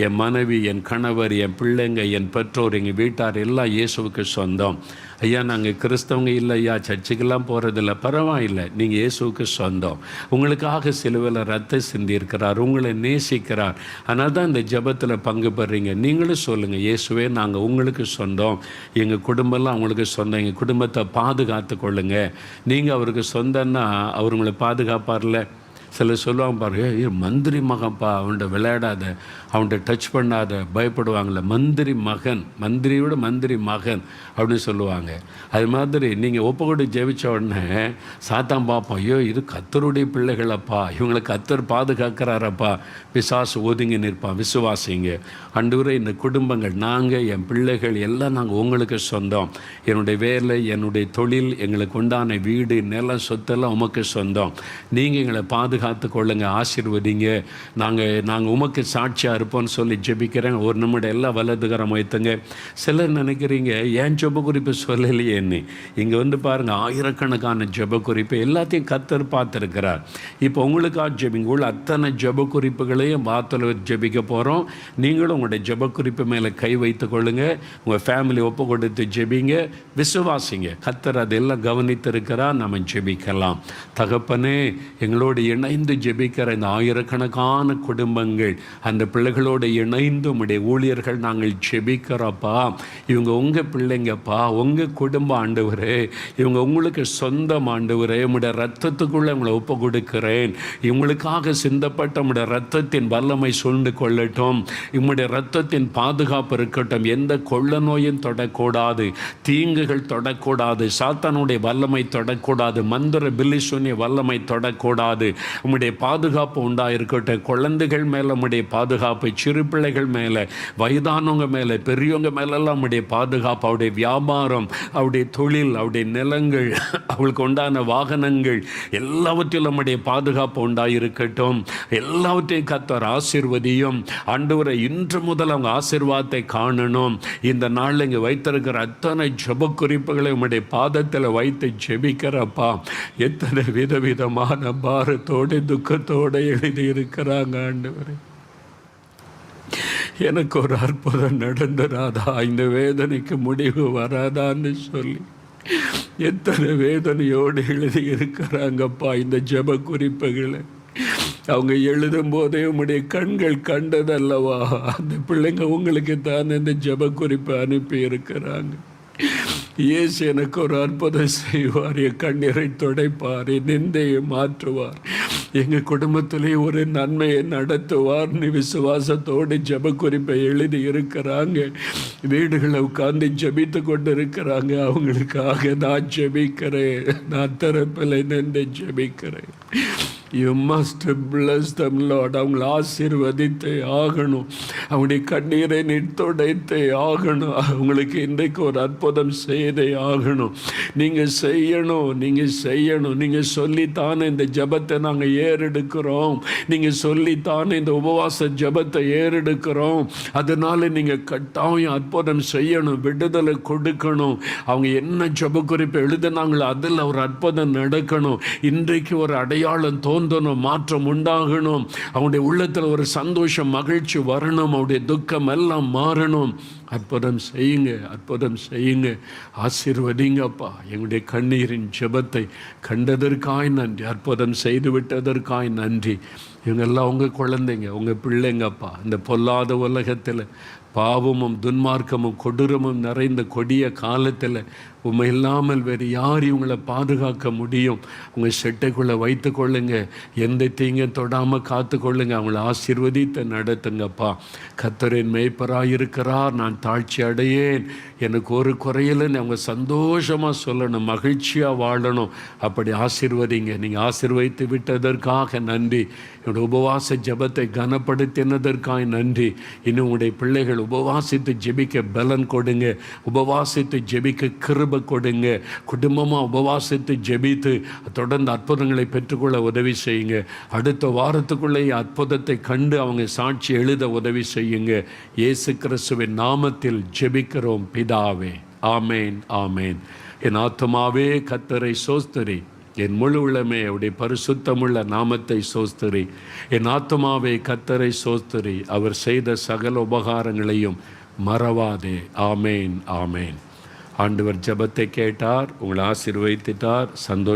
என் மனைவி, என் கணவர், என் பிள்ளைங்க, என் பெற்றோர், எங்கள் வீட்டார் எல்லாம் இயேசுவுக்கு சொந்தம். ஐயா, நாங்கள் கிறிஸ்தவங்க இல்லை ஐயா, சர்ச்சுக்கெல்லாம் போகிறதில்ல. பரவாயில்லை, நீங்கள் இயேசுவுக்கு சொந்தம். உங்களுக்காக சிலுவையில் ரத்தம் சிந்தியிருக்கிறார், உங்களை நேசிக்கிறார். அதனால தான் இந்த ஜெபத்தில் பங்கு பெறுறீங்க. நீங்களும் சொல்லுங்கள், இயேசுவே, நாங்கள் உங்களுக்கு சொந்தம், எங்கள் குடும்பம்லாம் அவங்களுக்கு சொந்தம், எங்கள் குடும்பத்தை பாதுகாத்து கொள்ளுங்க. நீங்கள் அவருக்கு சொந்தன்னா அவர் உங்களை பாதுகாப்பார்ல. சிலர் சொல்லுவாங்க பாருங்க, மந்திரி மகன்ப்பா, அவன்கிட்ட விளையாடாத, அவன்கிட்ட டச் பண்ணாத, பயப்படுவாங்களே. மந்திரி மகன், மந்திரியோட மந்திரி மகன் அப்படின்னு சொல்லுவாங்க. அது மாதிரி நீங்கள் ஒப்புக்கொண்டு ஜெபிச்ச உடனே சாத்தான் பார்ப்போம், ஐயோ இது கர்த்தருடைய பிள்ளைகளப்பா, இவங்களை கர்த்தர் பாதுகாக்கிறாரப்பா, பிசாசு ஒதுங்கி நிற்பான். விசுவாசிங்க, ஆண்டவரே, இந்த குடும்பங்கள், நாங்கள், என் பிள்ளைகள் எல்லாம் நாங்கள் உங்களுக்கு சொந்தம். என்னுடைய வேலை, என்னுடைய தொழில், எங்களுக்கு உண்டான வீடு, நிலம், சொத்தெல்லாம் உமக்கு சொந்தம். நீங்கள் எங்களை பாதுகாத்து கொள்ளுங்க, ஆசீர்வதிங்க. நாங்கள் உமக்கு சாட்சியாக இருப்போம்னு சொல்லி ஜெபிக்கிறேன். ஒரு நிமிடம் எல்லாம் வலதுகரம் வைத்துங்க. சிலர் நினைக்கிறீங்க, ஏன் ஜெப குறிப்பு சொல்லலையேன்னு. இங்கே பாருங்கள், ஆயிரக்கணக்கான ஜெப குறிப்பு எல்லாத்தையும் கர்த்தர் பார்த்துருக்கிறார். இப்போ உங்களுக்காக ஜெபிங்க. உள்ள அத்தனை ஜெப குறிப்புகளையும் வார்த்தையில் ஜெபிக்க போகிறோம். நீங்களும் உங்களுடைய ஜெப குறிப்பு மேலே கை வைத்து கொள்ளுங்க. உங்கள் ஃபேமிலி ஒப்பு கொடுத்து ஜெபிங்க. விசுவாசிங்க, கர்த்தர் அதெல்லாம் கவனித்திருக்கிறார். நம்ம ஜெபிக்கலாம். தகப்பனே, எங்களோடு இணைந்து ஜெபிக்கிற இந்த ஆயிரக்கணக்கான குடும்பங்கள், அந்த பிள்ளைகளோடு இணைந்து உம்முடைய ஊழியர்கள் நாங்கள் ஜெபிக்கிறோப்பா. இவங்க உங்கள் பிள்ளைங்கப்பா, உங்கள் குடும்பம் ஆண்டவரே, இவங்க உங்களுக்கு சொந்தம் ஆண்டவரே. உம்முடைய ரத்தத்துக்குள்ளே உங்களை ஒப்பு கொடுக்கிறேன். இவங்களுக்காக சிந்தப்பட்ட உம்முடைய ரத்தத்தின் வல்லமை சூழ்ந்து கொள்ளட்டும். உம்முடைய ரத்தத்தின் பாதுகாப்பு இருக்கட்டும். எந்த கொள்ள நோயும் தொடக்கூடாது, தீங்குகள் தொடக்கூடாது, சாத்தானுடைய வல்லமை தொடக்கூடாது, மந்திர பில்லிசூனிய வல்லமை தொடக்கூடாது. உம்முடைய பாதுகாப்பு உண்டாயிருக்கட்டும். குழந்தைகள் மேலே உம்முடைய பாதுகாப்பு, சிறு பிள்ளைகள் மேலே, வயதானவங்க மேலே, பெரியவங்க மேலெல்லாம் உம்முடைய பாதுகாப்பு. அவருடைய வியாபாரம், அவருடைய தொழில், அவருடைய நிலங்கள், அவளுக்கு உண்டான வாகனங்கள் எல்லாவற்றிலும் நம்முடைய பாதுகாப்பு உண்டாயிருக்கட்டும். எல்லாவற்றையும் கர்த்தர் ஆசீர்வதியும். ஆண்டவரை, இன்று முதல் அவங்க ஆசீர்வாதத்தை காணணும். இந்த நாளில் இங்கே வைத்திருக்கிற அத்தனை ஜெப குறிப்புகளை உம்முடைய பாதத்தில் வைத்து ஜெபிக்கிறப்பா. எத்தனை விதவிதமான பாரத்தோடு துக்கத்தோடு எழுதியிருக்கிறாங்க ஆண்டவரே. எனக்கு ஒரு அற்புதம் நடந்துராதா, இந்த வேதனைக்கு முடிவு வராதான்னு சொல்லி எத்தனை வேதனையோடு எழுதியிருக்கிறாங்கப்பா இந்த ஜெப குறிப்புகளை. அவங்க எழுதும் போதே உம்முடைய கண்கள் கண்டதல்லவா, அந்த பிள்ளைங்க உங்களுக்கு தான் இந்த ஜெப குறிப்பை அனுப்பி இருக்கிறாங்க. இயேசு எனக்கு ஒரு அற்புதம் செய்வார், என் கண்ணீரை துடைப்பார், என் நிந்தையை மாற்றுவார், எங்கள் குடும்பத்திலே ஒரு நன்மையை நடத்துவார்னு விசுவாசத்தோடு ஜெப குறிப்பை எழுதி இருக்கிறாங்க. வீடுகளை உட்கார்ந்து ஜெபித்து கொண்டு இருக்கிறாங்க. அவங்களுக்காக நான் ஜெபிக்கிறேன், நான் தரப்பில் நின்று ஜெபிக்கிறேன். You must bless them, Lord. அவங்களை ஆசீர்வதித்தே ஆகணும். அவங்களுடைய கண்ணீரை நிறுத்துடைத்தே ஆகணும். அவங்களுக்கு இன்றைக்கு ஒரு அற்புதம் செய்தே ஆகணும். நீங்கள் செய்யணும், நீங்கள் செய்யணும். நீங்கள் சொல்லித்தானே இந்த ஜெபத்தை நாங்கள் ஏறெடுக்கிறோம். நீங்கள் சொல்லித்தானே இந்த உபவாச ஜெபத்தை ஏறெடுக்கிறோம். அதனால நீங்கள் கட்டாயம் அற்புதம் செய்யணும், விடுதலை கொடுக்கணும். அவங்க என்ன ஜெப குறிப்பு எழுதினாங்களோ அதில் ஒரு அற்புதம் நடக்கணும். இன்றைக்கு ஒரு அடையாளம் தோன்ற பொருந்தணும், மாற்றம் உண்டாகணும், அவனுடைய உள்ளத்தில் ஒரு சந்தோஷம் மகிழ்ச்சி வரணும், அவனுடைய துக்கம் எல்லாம் மாறணும். அற்புதம் செய்யுங்க, அற்புதம் செய்யுங்க, ஆசீர்வதிங்கப்பா. எங்களுடைய கண்ணீரின் ஜெபத்தை கண்டதற்காய் நன்றி, அற்புதம் செய்து விட்டதற்காய் நன்றி. இவங்கெல்லாம் உங்கள் குழந்தைங்க, உங்கள் பிள்ளைங்கப்பா. இந்த பொல்லாத உலகத்தில் பாவமும் துன்மார்க்கமும் கொடூரமும் நிறைந்த கொடிய காலத்தில் உண்மை இல்லாமல் வேறு யார் இவங்களை பாதுகாக்க முடியும்? உங்கள் செட்டைக்குள்ளே வைத்து கொள்ளுங்க, எந்த தீங்கும் தொடாமல் காத்து கொள்ளுங்க, அவங்கள ஆசீர்வதித்து நடத்துங்கப்பா. கர்த்தரின் மேய்ப்பராக இருக்கிறார், நான் தாழ்ச்சி அடையேன், எனக்கு ஒரு குறையில்னு அவங்க சந்தோஷமாக சொல்லணும், மகிழ்ச்சியாக வாழணும். அப்படி ஆசீர்வதிங்க. நீங்கள் ஆசீர்வதித்து விட்டதற்காக நன்றி. என்னுடைய உபவாச ஜெபத்தை கனப்படுத்தினதற்காக நன்றி. இன்னும் உங்களுடைய பிள்ளைகள் உபவாசித்து ஜெபிக்க பலன் கொடுங்க, உபவாசித்து ஜெபிக்க கிருபை கொடுங்க. குடும்பமாக உபவாசித்து ஜெபித்து தொடர்ந்து அற்புதங்களை பெற்றுக்கொள்ள உதவி செய்யுங்க. அடுத்த வாரத்துக்குள்ளே அற்புதத்தை கண்டு அவங்க சாட்சி எழுத உதவி செய்யுங்க. இயேசு கிறிஸ்துவின் நாமத்தில் ஜெபிக்கிறோம் பிதாவே. ஆமேன், ஆமேன். என் ஆத்துமாவே கர்த்தரை சோஸ்தரி, என் முழு உள்ளமே அவருடைய பரிசுத்தமுள்ள நாமத்தை சோஸ்தரி. என் ஆத்துமாவே கர்த்தரை சோஸ்தரி, அவர் செய்த சகல உபகாரங்களையும் மறவாதே. ஆமேன், ஆமேன். ஆண்டவர் ஜெபத்தை கேட்டார், உங்களை ஆசீர்வதித்தார். சந்தோஷம்.